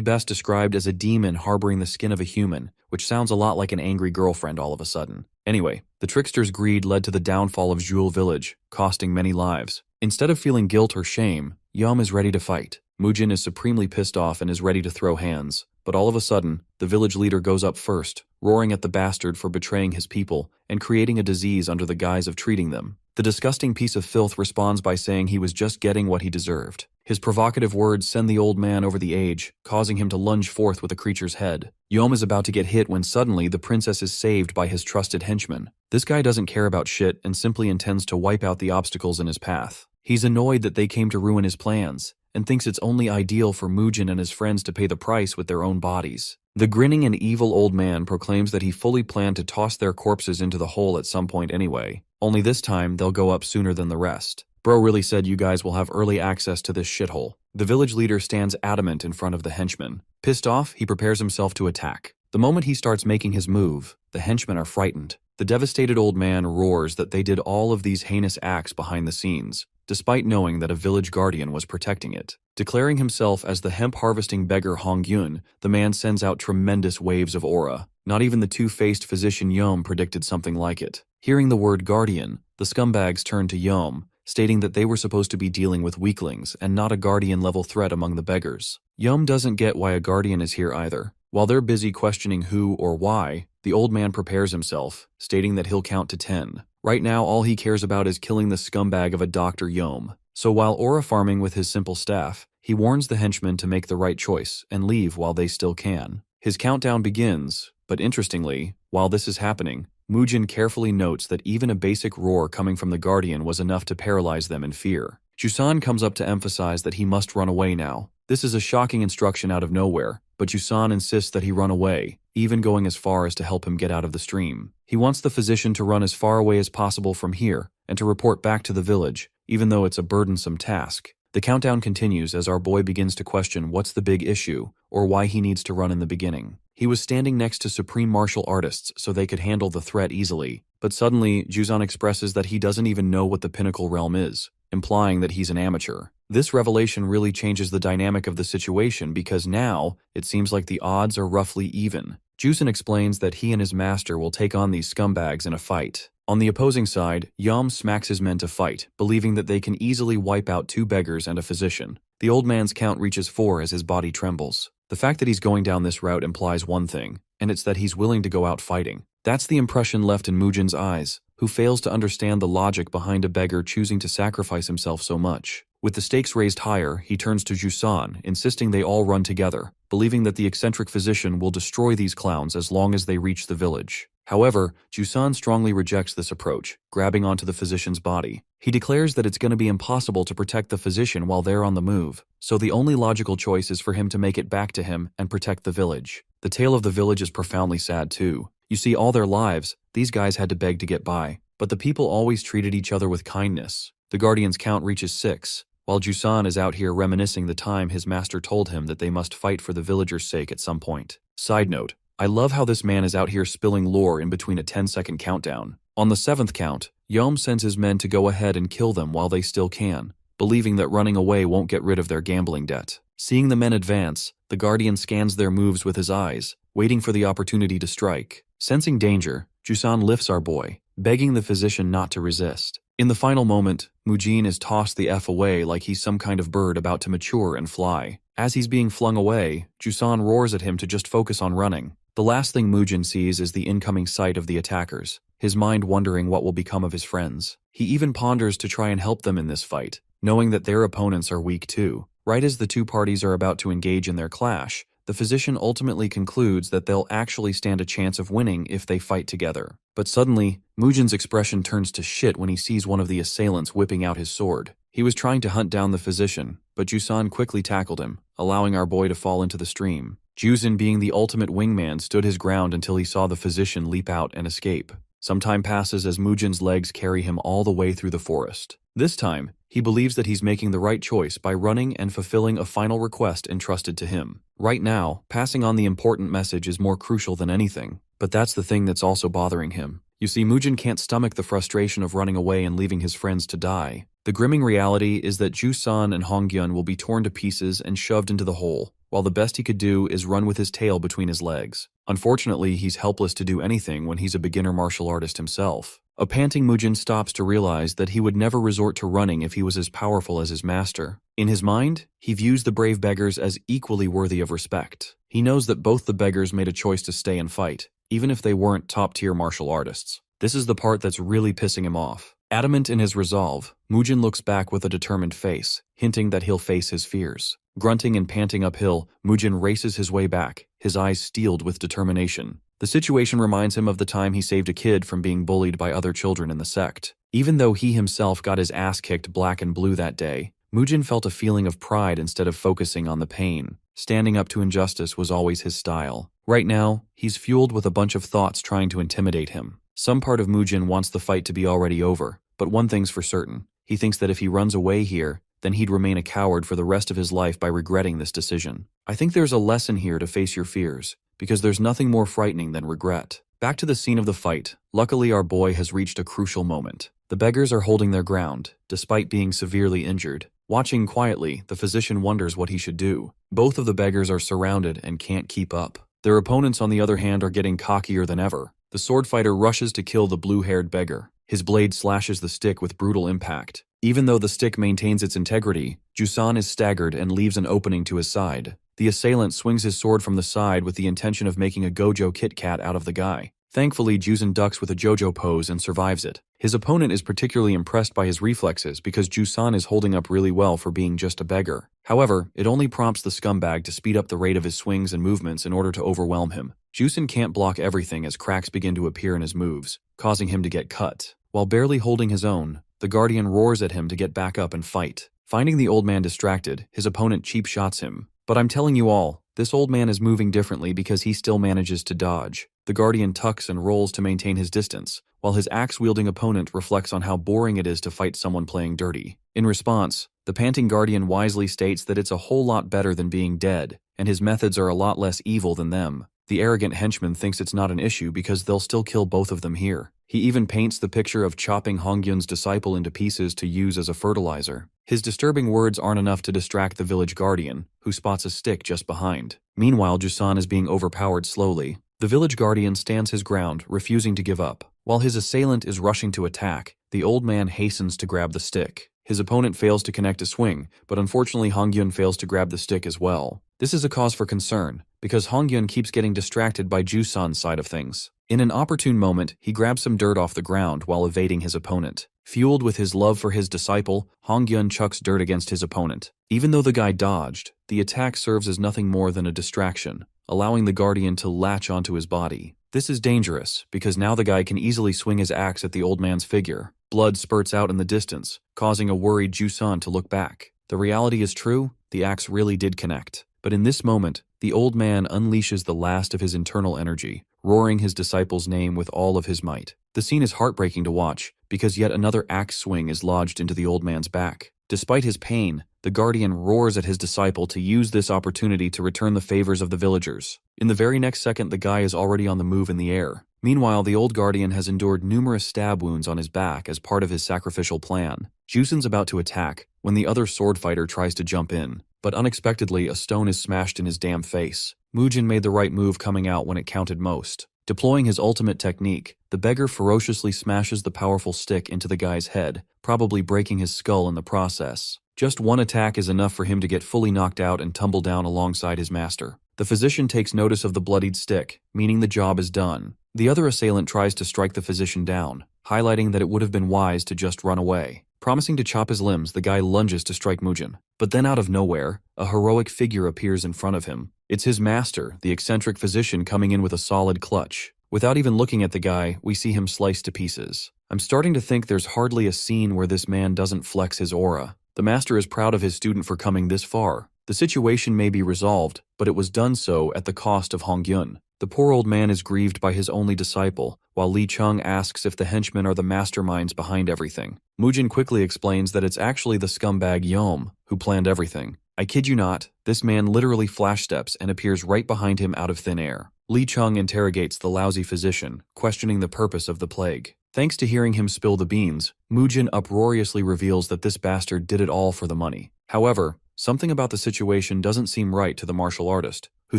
best described as a demon harboring the skin of a human, which sounds a lot like an angry girlfriend all of a sudden. Anyway, the trickster's greed led to the downfall of Jewel Village, costing many lives. Instead of feeling guilt or shame, Yum is ready to fight. Mujin is supremely pissed off and is ready to throw hands. But all of a sudden, the village leader goes up first, roaring at the bastard for betraying his people and creating a disease under the guise of treating them. The disgusting piece of filth responds by saying he was just getting what he deserved. His provocative words send the old man over the edge, causing him to lunge forth with the creature's head. Yom is about to get hit when suddenly the princess is saved by his trusted henchman. This guy doesn't care about shit and simply intends to wipe out the obstacles in his path. He's annoyed that they came to ruin his plans, and thinks it's only ideal for Mujin and his friends to pay the price with their own bodies. The grinning and evil old man proclaims that he fully planned to toss their corpses into the hole at some point anyway, only this time they'll go up sooner than the rest. Bro really said you guys will have early access to this shithole. The village leader stands adamant in front of the henchman. Pissed off, he prepares himself to attack. The moment he starts making his move, the henchmen are frightened. The devastated old man roars that they did all of these heinous acts behind the scenes, despite knowing that a village guardian was protecting it. Declaring himself as the hemp-harvesting beggar Hongyun, the man sends out tremendous waves of aura. Not even the two-faced physician Yom predicted something like it. Hearing the word guardian, the scumbags turn to Yom, stating that they were supposed to be dealing with weaklings and not a guardian-level threat among the beggars. Yom doesn't get why a guardian is here either. While they're busy questioning who or why, the old man prepares himself, stating that he'll count to 10. Right now, all he cares about is killing the scumbag of a Dr. Yom. So while aura farming with his simple staff, he warns the henchmen to make the right choice and leave while they still can. His countdown begins, but interestingly, while this is happening, Mujin carefully notes that even a basic roar coming from the Guardian was enough to paralyze them in fear. Jusan comes up to emphasize that he must run away now. This is a shocking instruction out of nowhere, but Jusan insists that he run away, even going as far as to help him get out of the stream. He wants the physician to run as far away as possible from here and to report back to the village, even though it's a burdensome task. The countdown continues as our boy begins to question what's the big issue or why he needs to run in the beginning. He was standing next to supreme martial artists so they could handle the threat easily, but suddenly Juzan expresses that he doesn't even know what the pinnacle realm is, implying that he's an amateur. This revelation really changes the dynamic of the situation because now it seems like the odds are roughly even. Juzan explains that he and his master will take on these scumbags in a fight. On the opposing side, Yom smacks his men to fight, believing that they can easily wipe out 2 beggars and a physician. The old man's count reaches 4 as his body trembles. The fact that he's going down this route implies one thing, and it's that he's willing to go out fighting. That's the impression left in Mujin's eyes, who fails to understand the logic behind a beggar choosing to sacrifice himself so much. With the stakes raised higher, he turns to Jusan, insisting they all run together, believing that the eccentric physician will destroy these clowns as long as they reach the village. However, Jusan strongly rejects this approach, grabbing onto the physician's body. He declares that it's going to be impossible to protect the physician while they're on the move, so the only logical choice is for him to make it back to him and protect the village. The tale of the village is profoundly sad too. You see, all their lives, these guys had to beg to get by, but the people always treated each other with kindness. The Guardian's count reaches 6, while Jusan is out here reminiscing the time his master told him that they must fight for the villagers' sake at some point. Side note, I love how this man is out here spilling lore in between a 10-second countdown. On the 7th count, Yom sends his men to go ahead and kill them while they still can, believing that running away won't get rid of their gambling debt. Seeing the men advance, the Guardian scans their moves with his eyes, waiting for the opportunity to strike. Sensing danger, Jusan lifts our boy, begging the physician not to resist. In the final moment, Mujin is tossed the F away like he's some kind of bird about to mature and fly. As he's being flung away, Jusan roars at him to just focus on running. The last thing Mujin sees is the incoming sight of the attackers, his mind wondering what will become of his friends. He even ponders to try and help them in this fight, knowing that their opponents are weak too. Right as the two parties are about to engage in their clash, the physician ultimately concludes that they'll actually stand a chance of winning if they fight together. But suddenly, Mujin's expression turns to shit when he sees one of the assailants whipping out his sword. He was trying to hunt down the physician, but Jusan quickly tackled him, allowing our boy to fall into the stream. Juzin, being the ultimate wingman, stood his ground until he saw the physician leap out and escape. Some time passes as Mujin's legs carry him all the way through the forest. This time, he believes that he's making the right choice by running and fulfilling a final request entrusted to him. Right now, passing on the important message is more crucial than anything, but that's the thing that's also bothering him. You see, Mujin can't stomach the frustration of running away and leaving his friends to die. The grimming reality is that Jusan and Honggyun will be torn to pieces and shoved into the hole, while the best he could do is run with his tail between his legs. Unfortunately, he's helpless to do anything when he's a beginner martial artist himself. A panting Mujin stops to realize that he would never resort to running if he was as powerful as his master. In his mind, he views the brave beggars as equally worthy of respect. He knows that both the beggars made a choice to stay and fight, even if they weren't top-tier martial artists. This is the part that's really pissing him off. Adamant in his resolve, Mujin looks back with a determined face, hinting that he'll face his fears. Grunting and panting uphill, Mujin races his way back, his eyes steeled with determination. The situation reminds him of the time he saved a kid from being bullied by other children in the sect. Even though he himself got his ass kicked black and blue that day, Mujin felt a feeling of pride instead of focusing on the pain. Standing up to injustice was always his style. Right now, he's fueled with a bunch of thoughts trying to intimidate him. Some part of Mujin wants the fight to be already over, but one thing's for certain. He thinks that if he runs away here, then he'd remain a coward for the rest of his life by regretting this decision. I think there's a lesson here to face your fears, because there's nothing more frightening than regret. Back to the scene of the fight. Luckily, our boy has reached a crucial moment. The beggars are holding their ground, despite being severely injured. Watching quietly, the physician wonders what he should do. Both of the beggars are surrounded and can't keep up. Their opponents, on the other hand, are getting cockier than ever. The sword fighter rushes to kill the blue-haired beggar. His blade slashes the stick with brutal impact. Even though the stick maintains its integrity, Jusan is staggered and leaves an opening to his side. The assailant swings his sword from the side with the intention of making a Gojo Kit Kat out of the guy. Thankfully, Jusan ducks with a JoJo pose and survives it. His opponent is particularly impressed by his reflexes because Jusan is holding up really well for being just a beggar. However, it only prompts the scumbag to speed up the rate of his swings and movements in order to overwhelm him. Jusan can't block everything as cracks begin to appear in his moves, causing him to get cut. While barely holding his own, the Guardian roars at him to get back up and fight. Finding the old man distracted, his opponent cheap shots him. But I'm telling you all, this old man is moving differently because he still manages to dodge. The Guardian tucks and rolls to maintain his distance, while his axe-wielding opponent reflects on how boring it is to fight someone playing dirty. In response, the panting Guardian wisely states that it's a whole lot better than being dead, and his methods are a lot less evil than them. The arrogant henchman thinks it's not an issue because they'll still kill both of them here. He even paints the picture of chopping Honggyun's disciple into pieces to use as a fertilizer. His disturbing words aren't enough to distract the village guardian, who spots a stick just behind. Meanwhile, Jusan is being overpowered slowly. The village guardian stands his ground, refusing to give up. While his assailant is rushing to attack, the old man hastens to grab the stick. His opponent fails to connect a swing, but unfortunately Honggyun fails to grab the stick as well. This is a cause for concern, because Honggyun keeps getting distracted by Jusan's side of things. In an opportune moment, he grabs some dirt off the ground while evading his opponent. Fueled with his love for his disciple, Honggyun chucks dirt against his opponent. Even though the guy dodged, the attack serves as nothing more than a distraction, allowing the Guardian to latch onto his body. This is dangerous, because now the guy can easily swing his axe at the old man's figure. Blood spurts out in the distance, causing a worried Jusan to look back. The reality is true, the axe really did connect. But in this moment, the old man unleashes the last of his internal energy, roaring his disciple's name with all of his might. The scene is heartbreaking to watch, because yet another axe swing is lodged into the old man's back. Despite his pain, the Guardian roars at his disciple to use this opportunity to return the favors of the villagers. In the very next second, the guy is already on the move in the air. Meanwhile, the old Guardian has endured numerous stab wounds on his back as part of his sacrificial plan. Jusan's about to attack, when the other sword fighter tries to jump in. But unexpectedly, a stone is smashed in his damn face. Mujin made the right move coming out when it counted most. Deploying his ultimate technique, the beggar ferociously smashes the powerful stick into the guy's head, probably breaking his skull in the process. Just one attack is enough for him to get fully knocked out and tumble down alongside his master. The physician takes notice of the bloodied stick, meaning the job is done. The other assailant tries to strike the physician down, highlighting that it would have been wise to just run away. Promising to chop his limbs, the guy lunges to strike Mujin. But then out of nowhere, a heroic figure appears in front of him. It's his master, the eccentric physician, coming in with a solid clutch. Without even looking at the guy, we see him sliced to pieces. I'm starting to think there's hardly a scene where this man doesn't flex his aura. The master is proud of his student for coming this far. The situation may be resolved, but it was done so at the cost of Hongyun. The poor old man is grieved by his only disciple, while Li Chung asks if the henchmen are the masterminds behind everything. Mujin quickly explains that it's actually the scumbag Yom who planned everything. I kid you not, this man literally flash steps and appears right behind him out of thin air. Li Chung interrogates the lousy physician, questioning the purpose of the plague. Thanks to hearing him spill the beans, Mujin uproariously reveals that this bastard did it all for the money. However, something about the situation doesn't seem right to the martial artist, who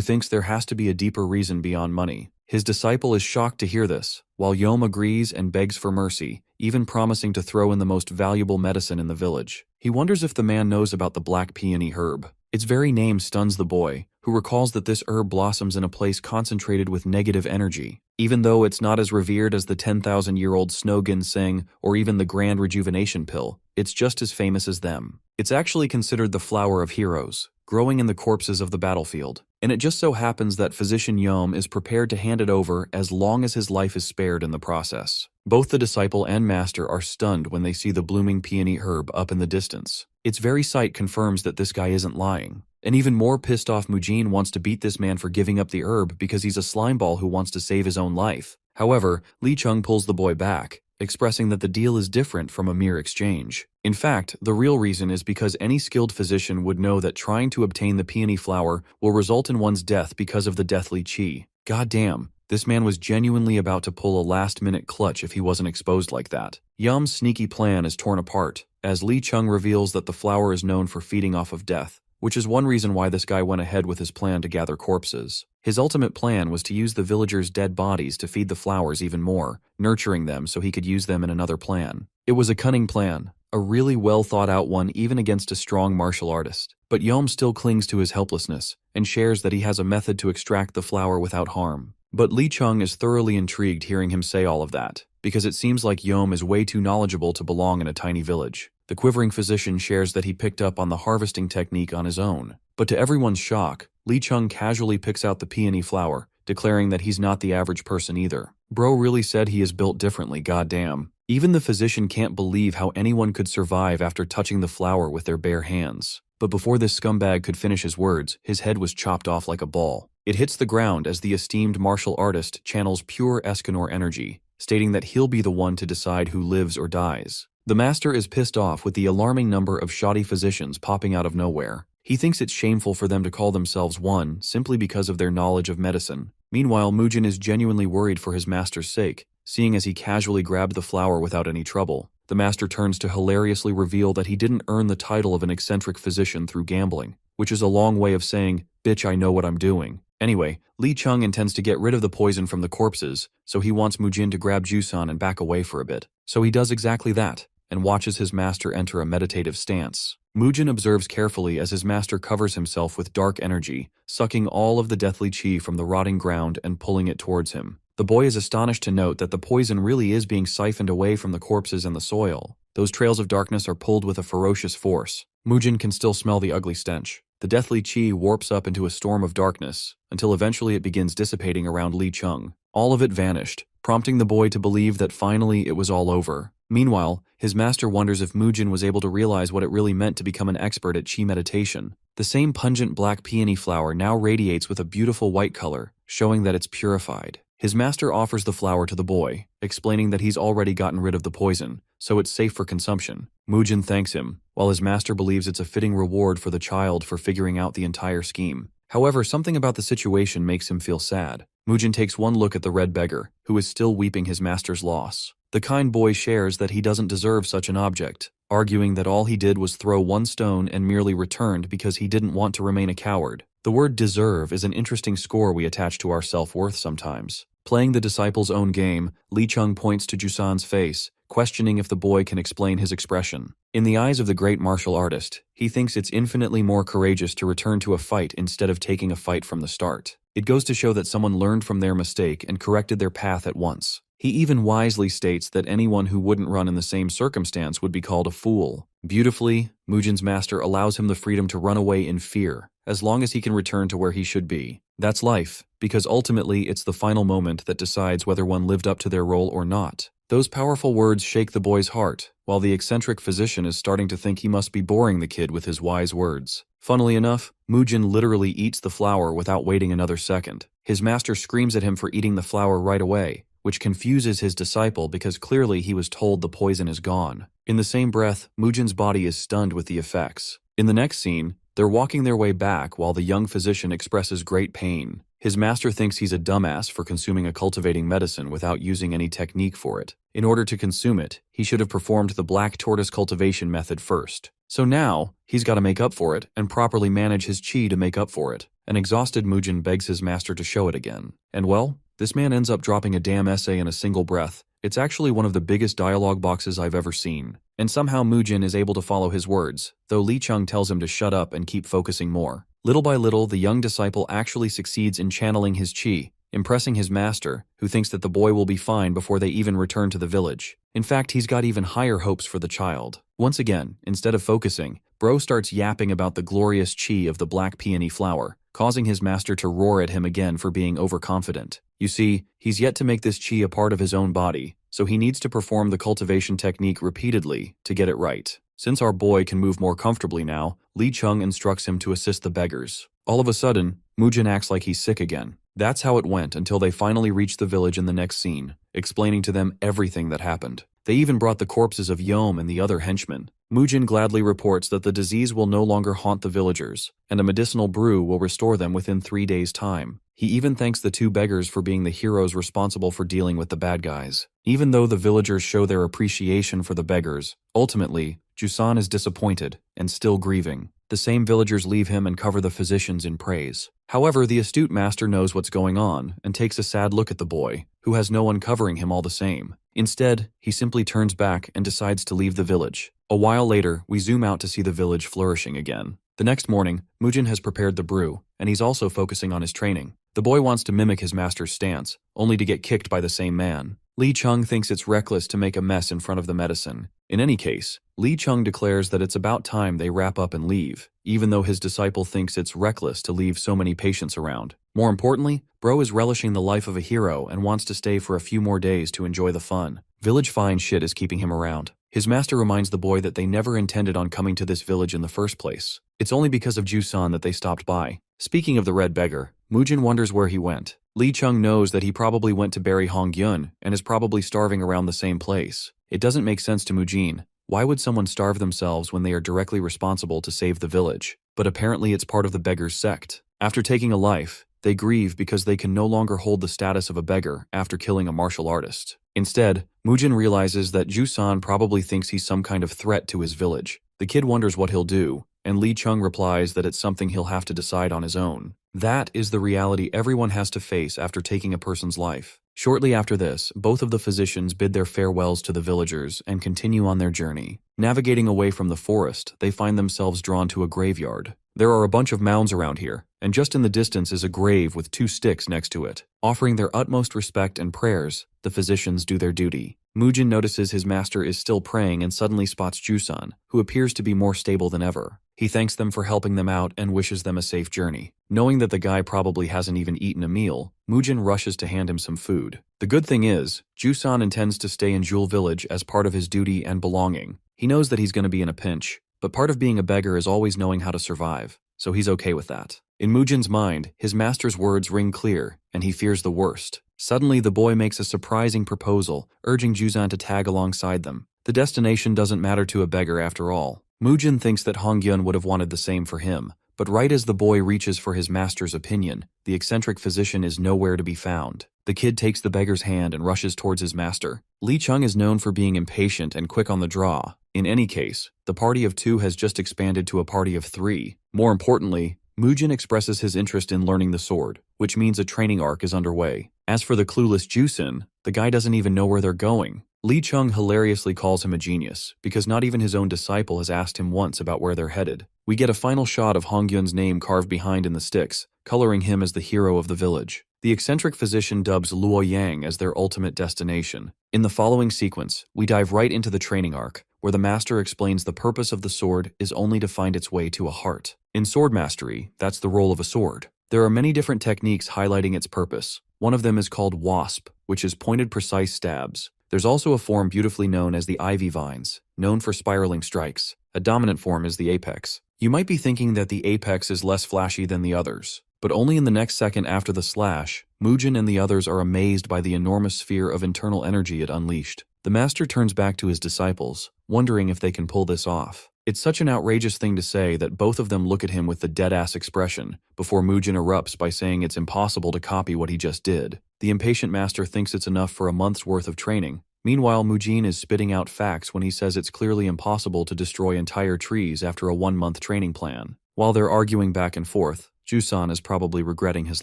thinks there has to be a deeper reason beyond money. His disciple is shocked to hear this, while Yom agrees and begs for mercy, even promising to throw in the most valuable medicine in the village. He wonders if the man knows about the black peony herb. Its very name stuns the boy, who recalls that this herb blossoms in a place concentrated with negative energy. Even though it's not as revered as the 10,000-year-old snow ginseng or even the grand rejuvenation pill, it's just as famous as them. It's actually considered the flower of heroes, growing in the corpses of the battlefield. And it just so happens that Physician Yom is prepared to hand it over as long as his life is spared in the process. Both the disciple and master are stunned when they see the blooming peony herb up in the distance. Its very sight confirms that this guy isn't lying. An even more pissed off Mujin wants to beat this man for giving up the herb because he's a slimeball who wants to save his own life. However, Li Chung pulls the boy back, expressing that the deal is different from a mere exchange. In fact, the real reason is because any skilled physician would know that trying to obtain the peony flower will result in one's death because of the deathly qi. Goddamn, this man was genuinely about to pull a last-minute clutch if he wasn't exposed like that. Yum's sneaky plan is torn apart, as Li Chung reveals that the flower is known for feeding off of death, which is one reason why this guy went ahead with his plan to gather corpses. His ultimate plan was to use the villagers' dead bodies to feed the flowers even more, nurturing them so he could use them in another plan. It was a cunning plan, a really well thought out one even against a strong martial artist. But Yom still clings to his helplessness, and shares that he has a method to extract the flower without harm. But Li Chung is thoroughly intrigued hearing him say all of that, because it seems like Yom is way too knowledgeable to belong in a tiny village. The quivering physician shares that he picked up on the harvesting technique on his own. But to everyone's shock, Li Chung casually picks out the peony flower, declaring that he's not the average person either. Bro really said he is built differently, goddamn. Even the physician can't believe how anyone could survive after touching the flower with their bare hands. But before this scumbag could finish his words, his head was chopped off like a ball. It hits the ground as the esteemed martial artist channels pure Escanor energy, stating that he'll be the one to decide who lives or dies. The master is pissed off with the alarming number of shoddy physicians popping out of nowhere. He thinks it's shameful for them to call themselves one simply because of their knowledge of medicine. Meanwhile, Mujin is genuinely worried for his master's sake, seeing as he casually grabbed the flower without any trouble. The master turns to hilariously reveal that he didn't earn the title of an eccentric physician through gambling, which is a long way of saying, "Bitch, I know what I'm doing." Anyway, Li Chung intends to get rid of the poison from the corpses, so he wants Mujin to grab Jusan and back away for a bit. So he does exactly that, and watches his master enter a meditative stance. Mujin observes carefully as his master covers himself with dark energy, sucking all of the deathly qi from the rotting ground and pulling it towards him. The boy is astonished to note that the poison really is being siphoned away from the corpses and the soil. Those trails of darkness are pulled with a ferocious force. Mujin can still smell the ugly stench. The deathly qi warps up into a storm of darkness, until eventually it begins dissipating around Li Chung. All of it vanished, prompting the boy to believe that finally it was all over. Meanwhile, his master wonders if Mujin was able to realize what it really meant to become an expert at qi meditation. The same pungent black peony flower now radiates with a beautiful white color, showing that it's purified. His master offers the flower to the boy, explaining that he's already gotten rid of the poison, so it's safe for consumption. Mujin thanks him, while his master believes it's a fitting reward for the child for figuring out the entire scheme. However, something about the situation makes him feel sad. Mujin takes one look at the red beggar, who is still weeping his master's loss. The kind boy shares that he doesn't deserve such an object, arguing that all he did was throw one stone and merely returned because he didn't want to remain a coward. The word deserve is an interesting score we attach to our self-worth sometimes. Playing the disciple's own game, Li Chung points to Jusan's face, questioning if the boy can explain his expression. In the eyes of the great martial artist, he thinks it's infinitely more courageous to return to a fight instead of taking a fight from the start. It goes to show that someone learned from their mistake and corrected their path at once. He even wisely states that anyone who wouldn't run in the same circumstance would be called a fool. Beautifully, Mujin's master allows him the freedom to run away in fear, as long as he can return to where he should be. That's life, because ultimately it's the final moment that decides whether one lived up to their role or not. Those powerful words shake the boy's heart, while the eccentric physician is starting to think he must be boring the kid with his wise words. Funnily enough, Mujin literally eats the flower without waiting another second. His master screams at him for eating the flower right away, which confuses his disciple because clearly he was told the poison is gone. In the same breath, Mujin's body is stunned with the effects. In the next scene, they're walking their way back while the young physician expresses great pain. His master thinks he's a dumbass for consuming a cultivating medicine without using any technique for it. In order to consume it, he should have performed the black tortoise cultivation method first. So now, he's got to make up for it and properly manage his chi to make up for it. An exhausted Mujin begs his master to show it again. And well, this man ends up dropping a damn essay in a single breath. It's actually one of the biggest dialogue boxes I've ever seen. And somehow Mujin is able to follow his words, though Li Chung tells him to shut up and keep focusing more. Little by little, the young disciple actually succeeds in channeling his chi, impressing his master, who thinks that the boy will be fine before they even return to the village. In fact, he's got even higher hopes for the child. Once again, instead of focusing, Bro starts yapping about the glorious chi of the black peony flower, causing his master to roar at him again for being overconfident. You see, he's yet to make this chi a part of his own body, so he needs to perform the cultivation technique repeatedly to get it right. Since our boy can move more comfortably now, Li Chung instructs him to assist the beggars. All of a sudden, Mujin acts like he's sick again. That's how it went until they finally reached the village in the next scene, explaining to them everything that happened. They even brought the corpses of Yom and the other henchmen. Mujin gladly reports that the disease will no longer haunt the villagers, and a medicinal brew will restore them within 3 days' time. He even thanks the 2 beggars for being the heroes responsible for dealing with the bad guys. Even though the villagers show their appreciation for the beggars, ultimately, Jusan is disappointed and still grieving. The same villagers leave him and cover the physicians in praise. However, the astute master knows what's going on and takes a sad look at the boy, who has no one covering him all the same. Instead, he simply turns back and decides to leave the village. A while later, we zoom out to see the village flourishing again. The next morning, Mujin has prepared the brew, and he's also focusing on his training. The boy wants to mimic his master's stance, only to get kicked by the same man. Li Chung thinks it's reckless to make a mess in front of the medicine. In any case, Li Chung declares that it's about time they wrap up and leave, even though his disciple thinks it's reckless to leave so many patients around. More importantly, Bro is relishing the life of a hero and wants to stay for a few more days to enjoy the fun. Village fine shit is keeping him around. His master reminds the boy that they never intended on coming to this village in the first place. It's only because of Jusan that they stopped by. Speaking of the red beggar, Mujin wonders where he went. Li Chung knows that he probably went to bury Hongyun and is probably starving around the same place. It doesn't make sense to Mujin. Why would someone starve themselves when they are directly responsible to save the village? But apparently it's part of the beggar's sect. After taking a life, they grieve because they can no longer hold the status of a beggar after killing a martial artist. Instead, Mujin realizes that Jusan probably thinks he's some kind of threat to his village. The kid wonders what he'll do, and Li Chung replies that it's something he'll have to decide on his own. That is the reality everyone has to face after taking a person's life. Shortly after this, both of the physicians bid their farewells to the villagers and continue on their journey. Navigating away from the forest, they find themselves drawn to a graveyard. There are a bunch of mounds around here, and just in the distance is a grave with 2 sticks next to it. Offering their utmost respect and prayers, the physicians do their duty. Mujin notices his master is still praying and suddenly spots Jusan, who appears to be more stable than ever. He thanks them for helping them out and wishes them a safe journey. Knowing that the guy probably hasn't even eaten a meal, Mujin rushes to hand him some food. The good thing is, Jusan intends to stay in Jewel Village as part of his duty and belonging. He knows that he's going to be in a pinch, but part of being a beggar is always knowing how to survive, so he's okay with that. In Mujin's mind, his master's words ring clear, and he fears the worst. Suddenly, the boy makes a surprising proposal, urging Jusan to tag alongside them. The destination doesn't matter to a beggar after all. Mujin thinks that Hongyun would have wanted the same for him, but right as the boy reaches for his master's opinion, the eccentric physician is nowhere to be found. The kid takes the beggar's hand and rushes towards his master. Li Chung is known for being impatient and quick on the draw. In any case, the party of 2 has just expanded to a party of 3. More importantly, Mujin expresses his interest in learning the sword, which means a training arc is underway. As for the clueless Jusan, the guy doesn't even know where they're going. Li Chung hilariously calls him a genius, because not even his own disciple has asked him once about where they're headed. We get a final shot of Hongyun's name carved behind in the sticks, coloring him as the hero of the village. The eccentric physician dubs Luo Yang as their ultimate destination. In the following sequence, we dive right into the training arc, where the master explains the purpose of the sword is only to find its way to a heart. In sword mastery, that's the role of a sword. There are many different techniques highlighting its purpose. One of them is called wasp, which is pointed precise stabs. There's also a form beautifully known as the ivy vines, known for spiraling strikes. A dominant form is the apex. You might be thinking that the apex is less flashy than the others, but only in the next second after the slash, Mujin and the others are amazed by the enormous sphere of internal energy it unleashed. The master turns back to his disciples, wondering if they can pull this off. It's such an outrageous thing to say that both of them look at him with the dead-ass expression, before Mujin erupts by saying it's impossible to copy what he just did. The impatient master thinks it's enough for a month's worth of training. Meanwhile, Mujin is spitting out facts when he says it's clearly impossible to destroy entire trees after a 1-month training plan. While they're arguing back and forth, Jusan is probably regretting his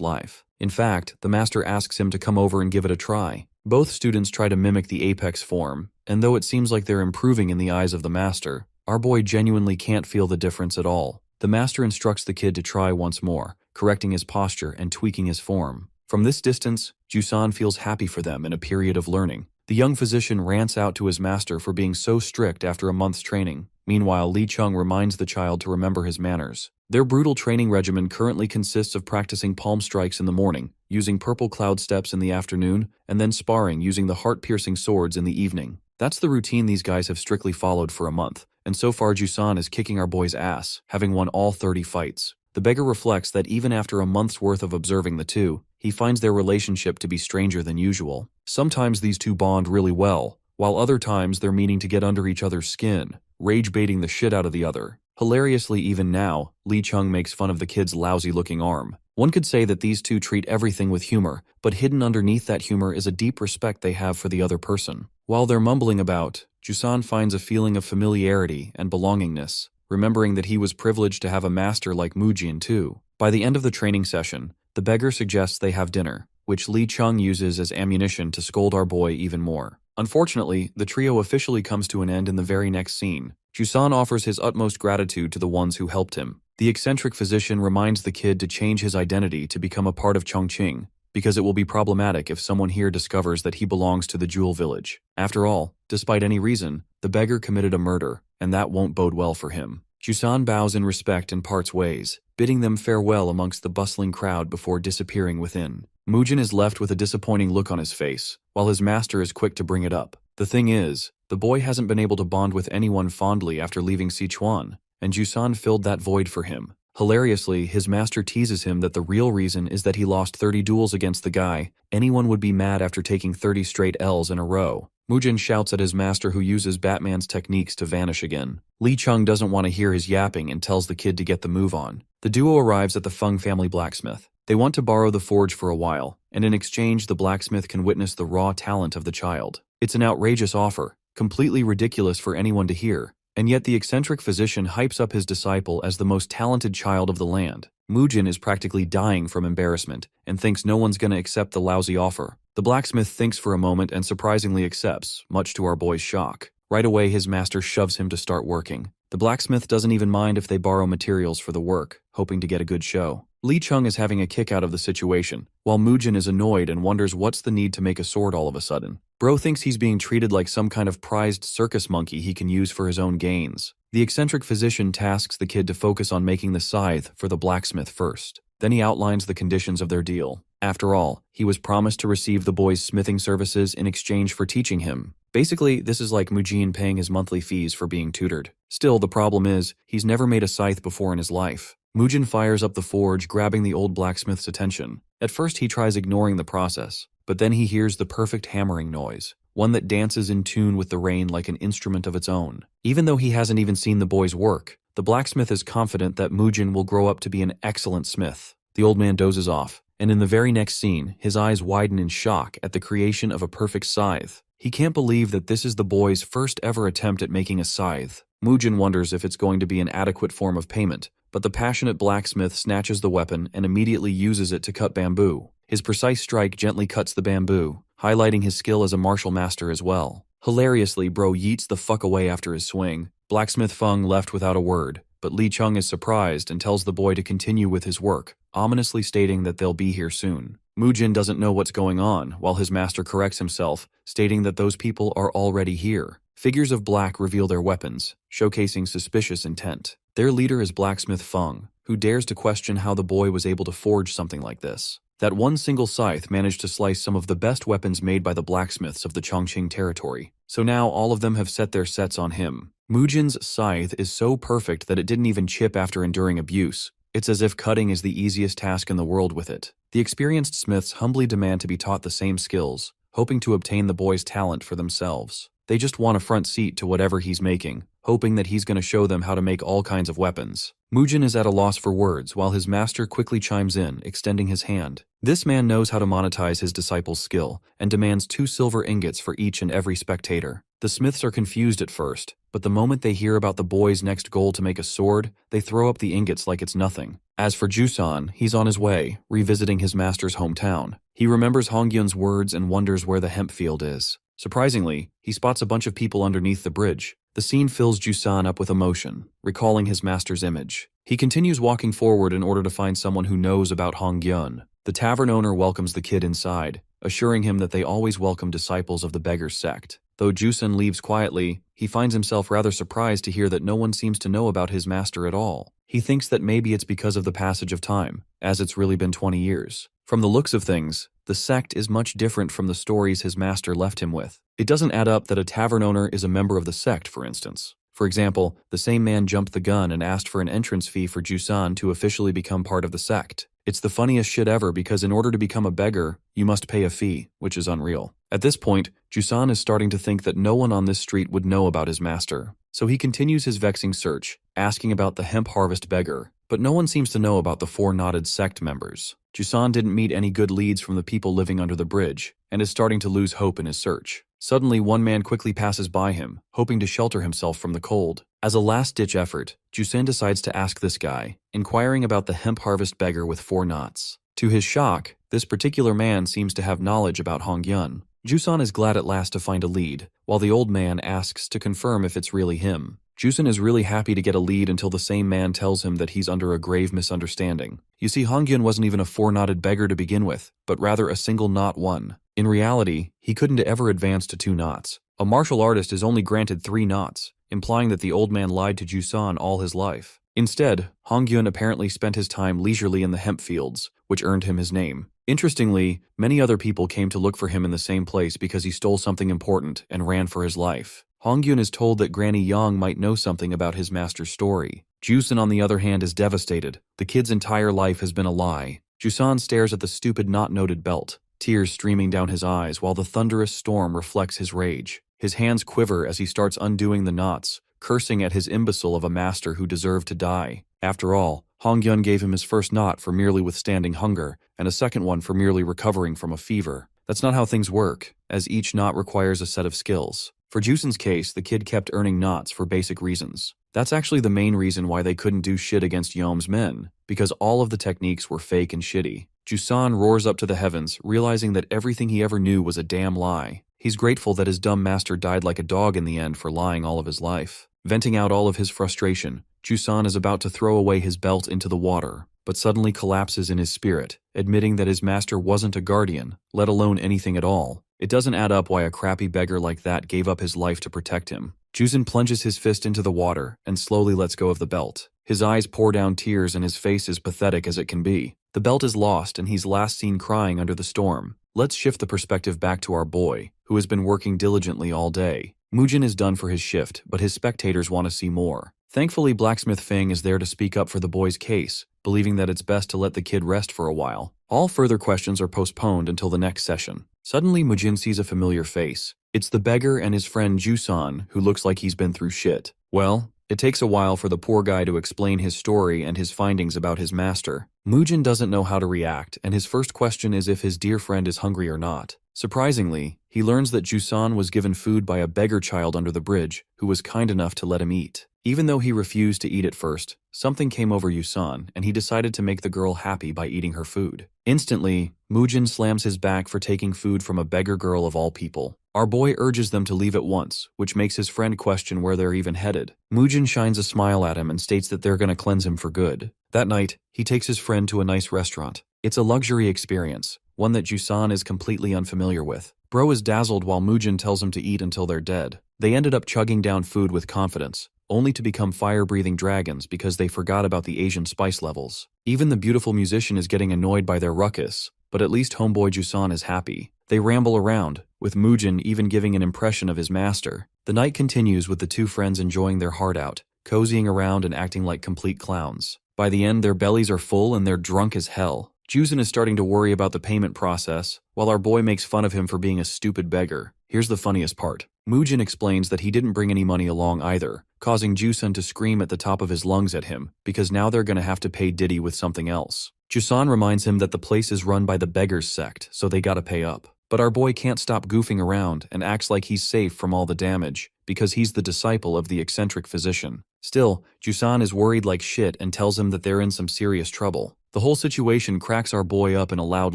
life. In fact, the master asks him to come over and give it a try. Both students try to mimic the apex form, and though it seems like they're improving in the eyes of the master, our boy genuinely can't feel the difference at all. The master instructs the kid to try once more, correcting his posture and tweaking his form. From this distance, Jusan feels happy for them in a period of learning. The young physician rants out to his master for being so strict after a month's training. Meanwhile, Li Chung reminds the child to remember his manners. Their brutal training regimen currently consists of practicing palm strikes in the morning, using purple cloud steps in the afternoon, and then sparring using the heart-piercing swords in the evening. That's the routine these guys have strictly followed for a month, and so far Jusan is kicking our boy's ass, having won all 30 fights. The beggar reflects that even after a month's worth of observing the two, he finds their relationship to be stranger than usual. Sometimes these two bond really well, while other times they're meaning to get under each other's skin, rage-baiting the shit out of the other. Hilariously, even now, Li Chung makes fun of the kid's lousy-looking arm. One could say that these two treat everything with humor, but hidden underneath that humor is a deep respect they have for the other person. While they're mumbling about, Jusan finds a feeling of familiarity and belongingness, remembering that he was privileged to have a master like Mujin too. By the end of the training session, the beggar suggests they have dinner, which Li Chung uses as ammunition to scold our boy even more. Unfortunately, the trio officially comes to an end in the very next scene. Jusan offers his utmost gratitude to the ones who helped him. The eccentric physician reminds the kid to change his identity to become a part of Chongqing, because it will be problematic if someone here discovers that he belongs to the Jewel Village. After all, despite any reason, the beggar committed a murder, and that won't bode well for him. Jusan bows in respect and parts ways, bidding them farewell amongst the bustling crowd before disappearing within. Mujin is left with a disappointing look on his face, while his master is quick to bring it up. The thing is, the boy hasn't been able to bond with anyone fondly after leaving Sichuan, and Jusan filled that void for him. Hilariously, his master teases him that the real reason is that he lost 30 duels against the guy. Anyone would be mad after taking 30 straight L's in a row. Mujin shouts at his master, who uses Batman's techniques to vanish again. Li Chung doesn't want to hear his yapping and tells the kid to get the move on. The duo arrives at the Feng family blacksmith. They want to borrow the forge for a while, and in exchange the blacksmith can witness the raw talent of the child. It's an outrageous offer, completely ridiculous for anyone to hear, and yet the eccentric physician hypes up his disciple as the most talented child of the land. Mujin is practically dying from embarrassment and thinks no one's gonna accept the lousy offer. The blacksmith thinks for a moment and surprisingly accepts, much to our boy's shock. Right away his master shoves him to start working. The blacksmith doesn't even mind if they borrow materials for the work, hoping to get a good show. Li Chung is having a kick out of the situation, while Mujin is annoyed and wonders what's the need to make a sword all of a sudden. Bro thinks he's being treated like some kind of prized circus monkey he can use for his own gains. The eccentric physician tasks the kid to focus on making the scythe for the blacksmith first. Then he outlines the conditions of their deal. After all, he was promised to receive the boy's smithing services in exchange for teaching him. Basically, this is like Mujin paying his monthly fees for being tutored. Still, the problem is, he's never made a scythe before in his life. Mujin fires up the forge, grabbing the old blacksmith's attention. At first he tries ignoring the process, but then he hears the perfect hammering noise, one that dances in tune with the rain like an instrument of its own. Even though he hasn't even seen the boy's work, the blacksmith is confident that Mujin will grow up to be an excellent smith. The old man dozes off, and in the very next scene, his eyes widen in shock at the creation of a perfect scythe. He can't believe that this is the boy's first ever attempt at making a scythe. Mujin wonders if it's going to be an adequate form of payment, but the passionate blacksmith snatches the weapon and immediately uses it to cut bamboo. His precise strike gently cuts the bamboo, highlighting his skill as a martial master as well. Hilariously, bro yeets the fuck away after his swing. Blacksmith Feng left without a word, but Li Chung is surprised and tells the boy to continue with his work, ominously stating that they'll be here soon. Mujin doesn't know what's going on, while his master corrects himself, stating that those people are already here. Figures of black reveal their weapons, showcasing suspicious intent. Their leader is Blacksmith Feng, who dares to question how the boy was able to forge something like this. That one single scythe managed to slice some of the best weapons made by the blacksmiths of the Chongqing territory. So now all of them have set their sights on him. Mujin's scythe is so perfect that it didn't even chip after enduring abuse. It's as if cutting is the easiest task in the world with it. The experienced smiths humbly demand to be taught the same skills, hoping to obtain the boy's talent for themselves. They just want a front seat to whatever he's making, hoping that he's going to show them how to make all kinds of weapons. Mujin is at a loss for words while his master quickly chimes in, extending his hand. This man knows how to monetize his disciple's skill and demands 2 silver ingots for each and every spectator. The smiths are confused at first, but the moment they hear about the boy's next goal to make a sword, they throw up the ingots like it's nothing. As for Jusan, he's on his way, revisiting his master's hometown. He remembers Hongyun's words and wonders where the hemp field is. Surprisingly, he spots a bunch of people underneath the bridge. The scene fills Jusan up with emotion, recalling his master's image. He continues walking forward in order to find someone who knows about Hongyun. The tavern owner welcomes the kid inside, assuring him that they always welcome disciples of the beggar's sect. Though Jusan leaves quietly, he finds himself rather surprised to hear that no one seems to know about his master at all. He thinks that maybe it's because of the passage of time, as it's really been 20 years. From the looks of things, the sect is much different from the stories his master left him with. It doesn't add up that a tavern owner is a member of the sect, for instance. For example, the same man jumped the gun and asked for an entrance fee for Jusan to officially become part of the sect. It's the funniest shit ever because in order to become a beggar, you must pay a fee, which is unreal. At this point, Jusan is starting to think that no one on this street would know about his master. So he continues his vexing search, asking about the hemp harvest beggar, but no one seems to know about the 4 knotted sect members. Jusan didn't meet any good leads from the people living under the bridge, and is starting to lose hope in his search. Suddenly, one man quickly passes by him, hoping to shelter himself from the cold. As a last-ditch effort, Jusan decides to ask this guy, inquiring about the hemp harvest beggar with 4 knots. To his shock, this particular man seems to have knowledge about Hongyun. Jusan is glad at last to find a lead, while the old man asks to confirm if it's really him. Jusan is really happy to get a lead until the same man tells him that he's under a grave misunderstanding. You see, Hongyun wasn't even a 4-knotted beggar to begin with, but rather a single knot one. In reality, he couldn't ever advance to 2 knots. A martial artist is only granted 3 knots, implying that the old man lied to Jusan all his life. Instead, Hongyun apparently spent his time leisurely in the hemp fields, which earned him his name. Interestingly, many other people came to look for him in the same place because he stole something important and ran for his life. Hongyun is told that Granny Yang might know something about his master's story. Jusan, on the other hand, is devastated. The kid's entire life has been a lie. Jusan stares at the stupid not-noted belt, tears streaming down his eyes while the thunderous storm reflects his rage. His hands quiver as he starts undoing the knots, cursing at his imbecile of a master who deserved to die. After all, Hongyun gave him his first knot for merely withstanding hunger, and a second one for merely recovering from a fever. That's not how things work, as each knot requires a set of skills. For Jusan's case, the kid kept earning knots for basic reasons. That's actually the main reason why they couldn't do shit against Yom's men, because all of the techniques were fake and shitty. Jusan roars up to the heavens, realizing that everything he ever knew was a damn lie. He's grateful that his dumb master died like a dog in the end for lying all of his life. Venting out all of his frustration, Jusan is about to throw away his belt into the water, but suddenly collapses in his spirit, admitting that his master wasn't a guardian, let alone anything at all. It doesn't add up why a crappy beggar like that gave up his life to protect him. Jusan plunges his fist into the water and slowly lets go of the belt. His eyes pour down tears and his face is pathetic as it can be. The belt is lost and he's last seen crying under the storm. Let's shift the perspective back to our boy, who has been working diligently all day. Mujin is done for his shift, but his spectators want to see more. Thankfully, Blacksmith Feng is there to speak up for the boy's case, believing that it's best to let the kid rest for a while. All further questions are postponed until the next session. Suddenly, Mujin sees a familiar face. It's the beggar and his friend Jusan, who looks like he's been through shit. Well, it takes a while for the poor guy to explain his story and his findings about his master. Mujin doesn't know how to react, and his first question is if his dear friend is hungry or not. Surprisingly, he learns that Jusan was given food by a beggar child under the bridge, who was kind enough to let him eat. Even though he refused to eat at first, something came over Jusan, and he decided to make the girl happy by eating her food. Instantly, Mujin slams his back for taking food from a beggar girl of all people. Our boy urges them to leave at once, which makes his friend question where they're even headed. Mujin shines a smile at him and states that they're gonna cleanse him for good. That night, he takes his friend to a nice restaurant. It's a luxury experience, one that Jusan is completely unfamiliar with. Bro is dazzled while Mujin tells him to eat until they're dead. They ended up chugging down food with confidence, only to become fire-breathing dragons because they forgot about the Asian spice levels. Even the beautiful musician is getting annoyed by their ruckus, but at least homeboy Jusan is happy. They ramble around, with Mujin even giving an impression of his master. The night continues with the two friends enjoying their heart out, cozying around and acting like complete clowns. By the end, their bellies are full and they're drunk as hell. Jusan is starting to worry about the payment process, while our boy makes fun of him for being a stupid beggar. Here's the funniest part. Mujin explains that he didn't bring any money along either, causing Jusan to scream at the top of his lungs at him, because now they're gonna have to pay Diddy with something else. Jusan reminds him that the place is run by the beggars sect, so they gotta pay up. But our boy can't stop goofing around and acts like he's safe from all the damage, because he's the disciple of the eccentric physician. Still, Jusan is worried like shit and tells him that they're in some serious trouble. The whole situation cracks our boy up in a loud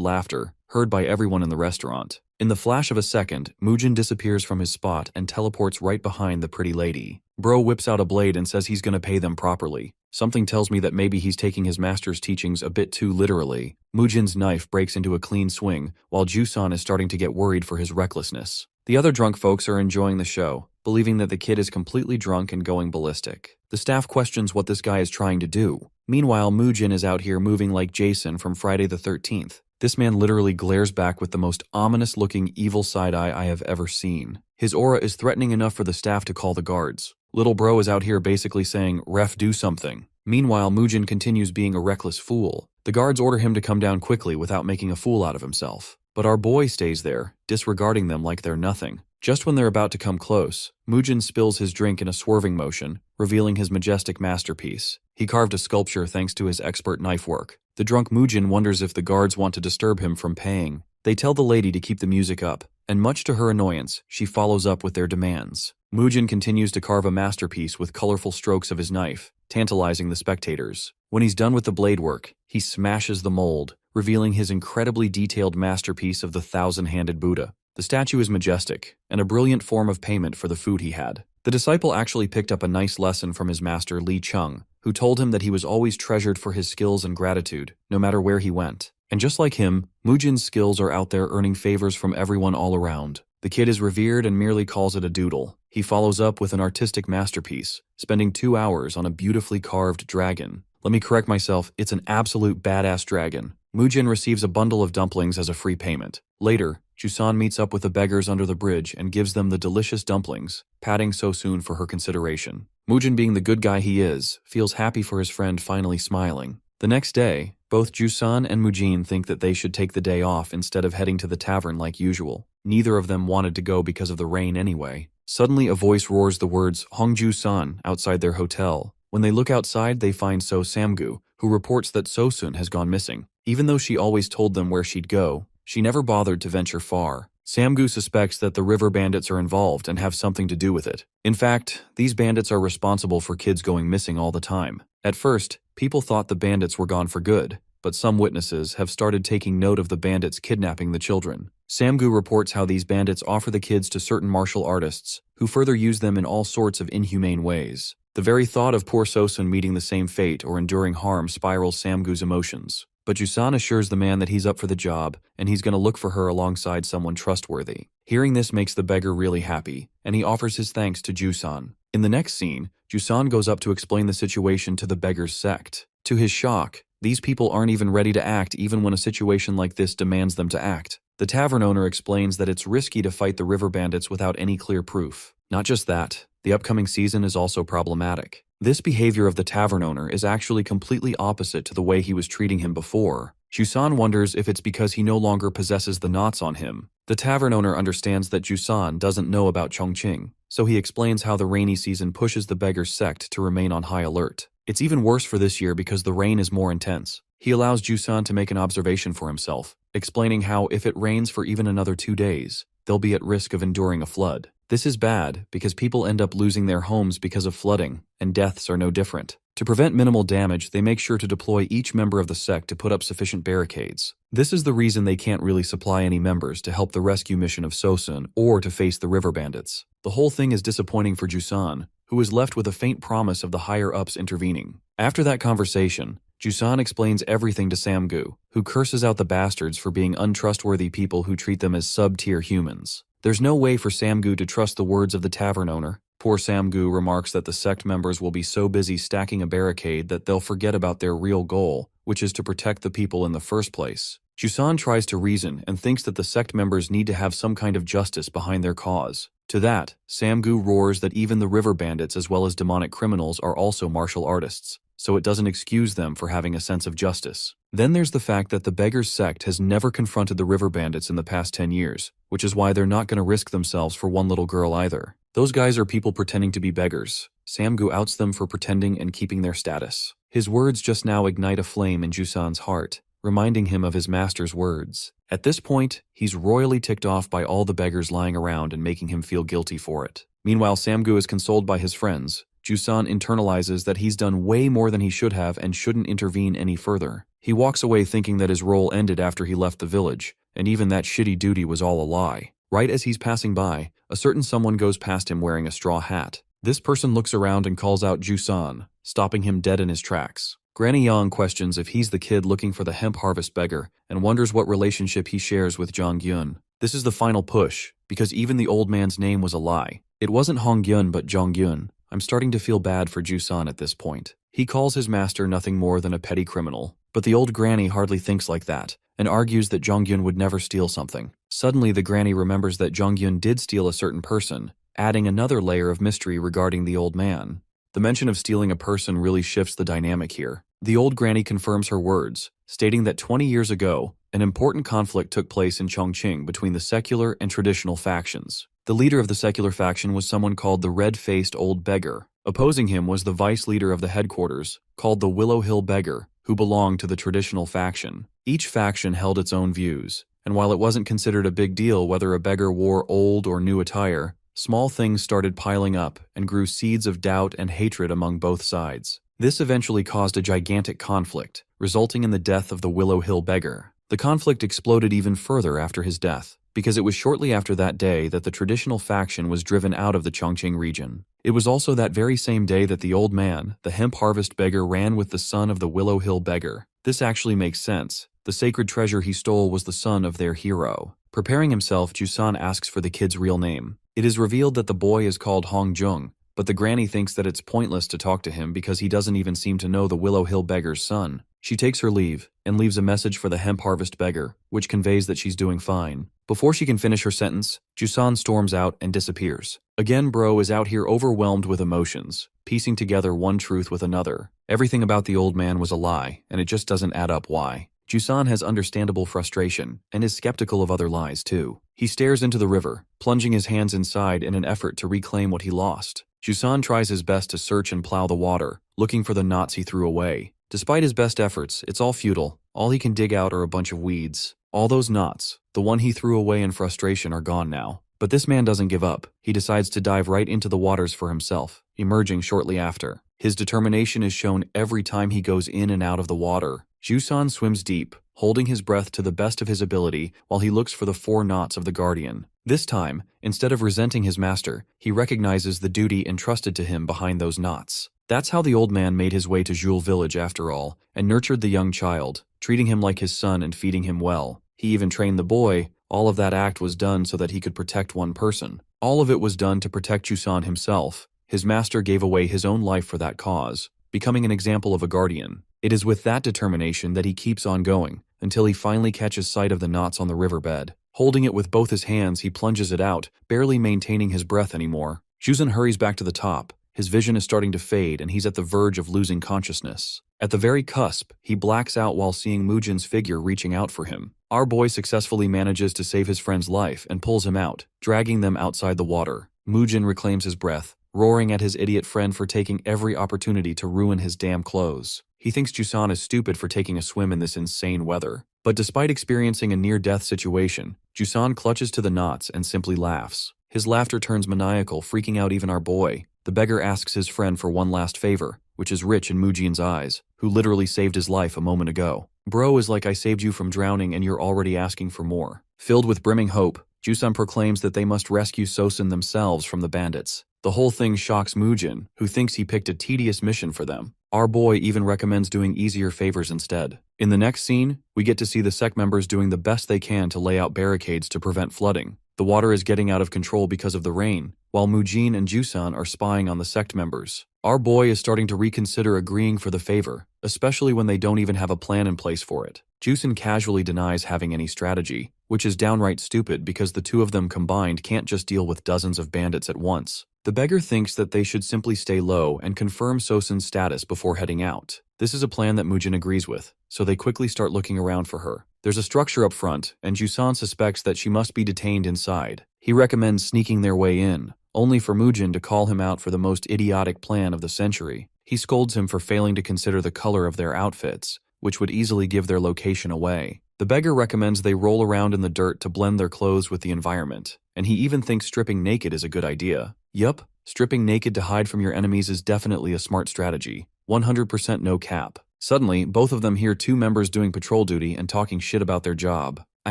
laughter, heard by everyone in the restaurant. In the flash of a second, Mujin disappears from his spot and teleports right behind the pretty lady. Bro whips out a blade and says he's gonna pay them properly. Something tells me that maybe he's taking his master's teachings a bit too literally. Mujin's knife breaks into a clean swing, while Jusan is starting to get worried for his recklessness. The other drunk folks are enjoying the show, believing that the kid is completely drunk and going ballistic. The staff questions what this guy is trying to do. Meanwhile, Mujin is out here moving like Jason from Friday the 13th. This man literally glares back with the most ominous-looking evil side-eye I have ever seen. His aura is threatening enough for the staff to call the guards. Little bro is out here basically saying, "Ref, do something." Meanwhile, Mujin continues being a reckless fool. The guards order him to come down quickly without making a fool out of himself. But our boy stays there, disregarding them like they're nothing. Just when they're about to come close, Mujin spills his drink in a swerving motion, revealing his majestic masterpiece. He carved a sculpture thanks to his expert knife work. The drunk Mujin wonders if the guards want to disturb him from paying. They tell the lady to keep the music up, and much to her annoyance, she follows up with their demands. Mujin continues to carve a masterpiece with colorful strokes of his knife, tantalizing the spectators. When he's done with the blade work, he smashes the mold, revealing his incredibly detailed masterpiece of the thousand-handed Buddha. The statue is majestic, and a brilliant form of payment for the food he had. The disciple actually picked up a nice lesson from his master Li Chung, who told him that he was always treasured for his skills and gratitude, no matter where he went. And just like him, Mujin's skills are out there earning favors from everyone all around. The kid is revered and merely calls it a doodle. He follows up with an artistic masterpiece, spending 2 hours on a beautifully carved dragon. Let me correct myself, it's an absolute badass dragon. Mujin receives a bundle of dumplings as a free payment. Later, Jusan meets up with the beggars under the bridge and gives them the delicious dumplings, patting Sosun for her consideration. Mujin, being the good guy he is, feels happy for his friend finally smiling. The next day, both Jusan and Mujin think that they should take the day off instead of heading to the tavern like usual. Neither of them wanted to go because of the rain anyway. Suddenly, a voice roars the words Hongju-san outside their hotel. When they look outside, they find So Samgu, who reports that Sosun has gone missing. Even though she always told them where she'd go, she never bothered to venture far. Samgu suspects that the river bandits are involved and have something to do with it. In fact, these bandits are responsible for kids going missing all the time. At first, people thought the bandits were gone for good, but some witnesses have started taking note of the bandits kidnapping the children. Samgu reports how these bandits offer the kids to certain martial artists, who further use them in all sorts of inhumane ways. The very thought of poor Sosun meeting the same fate or enduring harm spirals Samgu's emotions. But Jusan assures the man that he's up for the job, and he's going to look for her alongside someone trustworthy. Hearing this makes the beggar really happy, and he offers his thanks to Jusan. In the next scene, Jusan goes up to explain the situation to the beggar's sect. To his shock, these people aren't even ready to act even when a situation like this demands them to act. The tavern owner explains that it's risky to fight the river bandits without any clear proof. Not just that, the upcoming season is also problematic. This behavior of the tavern owner is actually completely opposite to the way he was treating him before. Jusan wonders if it's because he no longer possesses the knots on him. The tavern owner understands that Jusan doesn't know about Chongqing, so he explains how the rainy season pushes the beggar's sect to remain on high alert. It's even worse for this year because the rain is more intense. He allows Jusan to make an observation for himself, explaining how if it rains for even another 2 days, they'll be at risk of enduring a flood. This is bad because people end up losing their homes because of flooding, and deaths are no different. To prevent minimal damage, they make sure to deploy each member of the sect to put up sufficient barricades. This is the reason they can't really supply any members to help the rescue mission of Sosun or to face the river bandits. The whole thing is disappointing for Jusan, who is left with a faint promise of the higher-ups intervening. After that conversation, Jusan explains everything to Samgu, who curses out the bastards for being untrustworthy people who treat them as sub-tier humans. There's no way for Samgu to trust the words of the tavern owner. Poor Samgu remarks that the sect members will be so busy stacking a barricade that they'll forget about their real goal, which is to protect the people in the first place. Jusan tries to reason and thinks that the sect members need to have some kind of justice behind their cause. To that, Samgu roars that even the river bandits as well as demonic criminals are also martial artists, so it doesn't excuse them for having a sense of justice. Then there's the fact that the Beggars sect has never confronted the river bandits in the past 10 years, which is why they're not going to risk themselves for one little girl either. Those guys are people pretending to be beggars. Samgu outs them for pretending and keeping their status. His words just now ignite a flame in Jusan's heart, reminding him of his master's words. At this point, he's royally ticked off by all the beggars lying around and making him feel guilty for it. Meanwhile, Samgu is consoled by his friends. Jusan internalizes that he's done way more than he should have and shouldn't intervene any further. He walks away thinking that his role ended after he left the village, and even that shitty duty was all a lie. Right as he's passing by, a certain someone goes past him wearing a straw hat. This person looks around and calls out Jusan, stopping him dead in his tracks. Granny Yang questions if he's the kid looking for the hemp harvest beggar and wonders what relationship he shares with Jong-gyun. This is the final push, because even the old man's name was a lie. It wasn't Hong-gyun but Jong-gyun. I'm starting to feel bad for Jusan at this point. He calls his master nothing more than a petty criminal, but the old granny hardly thinks like that and argues that Jong-gyun would never steal something. Suddenly the granny remembers that Jong-gyun did steal a certain person, adding another layer of mystery regarding the old man. The mention of stealing a person really shifts the dynamic here. The old granny confirms her words, stating that 20 years ago, an important conflict took place in Chongqing between the secular and traditional factions. The leader of the secular faction was someone called the Red-Faced Old Beggar. Opposing him was the vice leader of the headquarters, called the Willow Hill Beggar, who belonged to the traditional faction. Each faction held its own views, and while it wasn't considered a big deal whether a beggar wore old or new attire, small things started piling up and grew seeds of doubt and hatred among both sides. This eventually caused a gigantic conflict, resulting in the death of the Willow Hill Beggar. The conflict exploded even further after his death, because it was shortly after that day that the traditional faction was driven out of the Chongqing region. It was also that very same day that the old man, the hemp harvest beggar, ran with the son of the Willow Hill Beggar. This actually makes sense. The sacred treasure he stole was the son of their hero. Preparing himself, Jusan asks for the kid's real name. It is revealed that the boy is called Hong Jung, but the granny thinks that it's pointless to talk to him because he doesn't even seem to know the Willow Hill Beggar's son. She takes her leave and leaves a message for the hemp harvest beggar, which conveys that she's doing fine. Before she can finish her sentence, Jusan storms out and disappears. Again, bro is out here overwhelmed with emotions, piecing together one truth with another. Everything about the old man was a lie, and it just doesn't add up why. Jusan has understandable frustration and is skeptical of other lies too. He stares into the river, plunging his hands inside in an effort to reclaim what he lost. Jusan tries his best to search and plow the water, looking for the knots he threw away. Despite his best efforts, it's all futile. All he can dig out are a bunch of weeds. All those knots, the one he threw away in frustration, are gone now. But this man doesn't give up. He decides to dive right into the waters for himself, emerging shortly after. His determination is shown every time he goes in and out of the water. Jusan swims deep, holding his breath to the best of his ability while he looks for the 4 knots of the Guardian. This time, instead of resenting his master, he recognizes the duty entrusted to him behind those knots. That's how the old man made his way to Jules village after all, and nurtured the young child, treating him like his son and feeding him well. He even trained the boy. All of that act was done so that he could protect one person. All of it was done to protect Jusan himself. His master gave away his own life for that cause, becoming an example of a guardian. It is with that determination that he keeps on going, until he finally catches sight of the knots on the riverbed. Holding it with both his hands, he plunges it out, barely maintaining his breath anymore. Jusan hurries back to the top. His vision is starting to fade, and he's at the verge of losing consciousness. At the very cusp, he blacks out while seeing Mujin's figure reaching out for him. Our boy successfully manages to save his friend's life and pulls him out, dragging them outside the water. Mujin reclaims his breath, roaring at his idiot friend for taking every opportunity to ruin his damn clothes. He thinks Jusan is stupid for taking a swim in this insane weather. But despite experiencing a near-death situation, Jusan clutches to the knots and simply laughs. His laughter turns maniacal, freaking out even our boy. The beggar asks his friend for one last favor, which is rich in Mujin's eyes, who literally saved his life a moment ago. Bro is like, I saved you from drowning and you're already asking for more. Filled with brimming hope, Jusan proclaims that they must rescue Sosin themselves from the bandits. The whole thing shocks Mujin, who thinks he picked a tedious mission for them. Our boy even recommends doing easier favors instead. In the next scene, we get to see the sect members doing the best they can to lay out barricades to prevent flooding. The water is getting out of control because of the rain, while Mujin and Jusan are spying on the sect members. Our boy is starting to reconsider agreeing for the favor, especially when they don't even have a plan in place for it. Jusan casually denies having any strategy, which is downright stupid because the two of them combined can't just deal with dozens of bandits at once. The beggar thinks that they should simply stay low and confirm Sosun's status before heading out. This is a plan that Mujin agrees with, so they quickly start looking around for her. There's a structure up front, and Jusan suspects that she must be detained inside. He recommends sneaking their way in, only for Mujin to call him out for the most idiotic plan of the century. He scolds him for failing to consider the color of their outfits, which would easily give their location away. The beggar recommends they roll around in the dirt to blend their clothes with the environment, and he even thinks stripping naked is a good idea. Yup, stripping naked to hide from your enemies is definitely a smart strategy. 100% no cap. Suddenly, both of them hear two members doing patrol duty and talking shit about their job. I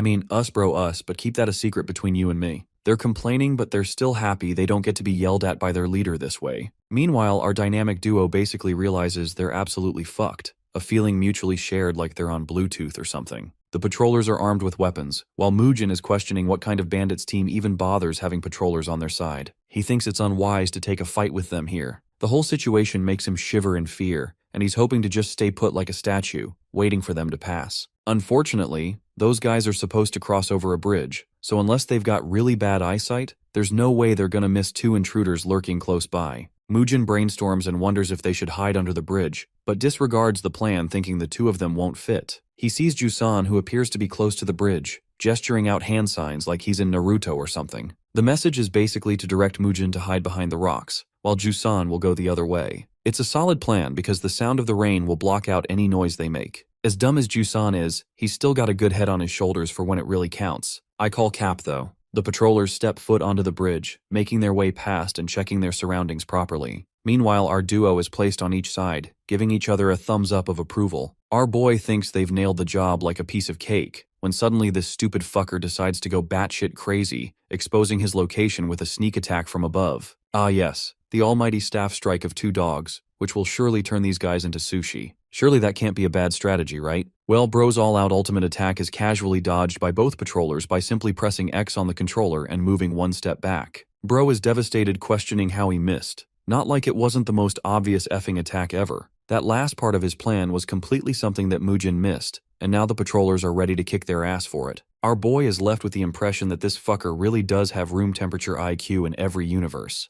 mean, us bro us, but keep that a secret between you and me. They're complaining, but they're still happy they don't get to be yelled at by their leader this way. Meanwhile, our dynamic duo basically realizes they're absolutely fucked, a feeling mutually shared like they're on Bluetooth or something. The patrollers are armed with weapons, while Mujin is questioning what kind of bandits team even bothers having patrollers on their side. He thinks it's unwise to take a fight with them here. The whole situation makes him shiver in fear, and he's hoping to just stay put like a statue, waiting for them to pass. Unfortunately, those guys are supposed to cross over a bridge, so unless they've got really bad eyesight, there's no way they're gonna miss two intruders lurking close by. Mujin brainstorms and wonders if they should hide under the bridge, but disregards the plan thinking the two of them won't fit. He sees Jusan, who appears to be close to the bridge, gesturing out hand signs like he's in Naruto or something. The message is basically to direct Mujin to hide behind the rocks, while Jusan will go the other way. It's a solid plan because the sound of the rain will block out any noise they make. As dumb as Jusan is, he's still got a good head on his shoulders for when it really counts. I call cap though. The patrollers step foot onto the bridge, making their way past and checking their surroundings properly. Meanwhile, our duo is placed on each side, giving each other a thumbs up of approval. Our boy thinks they've nailed the job like a piece of cake, when suddenly this stupid fucker decides to go batshit crazy, exposing his location with a sneak attack from above. Ah yes, the almighty staff strike of two dogs, which will surely turn these guys into sushi. Surely that can't be a bad strategy, right? Well, bro's all-out ultimate attack is casually dodged by both patrollers by simply pressing X on the controller and moving one step back. Bro is devastated, questioning how he missed. Not like it wasn't the most obvious effing attack ever. That last part of his plan was completely something that Mujin missed, and now the patrollers are ready to kick their ass for it. Our boy is left with the impression that this fucker really does have room temperature IQ in every universe.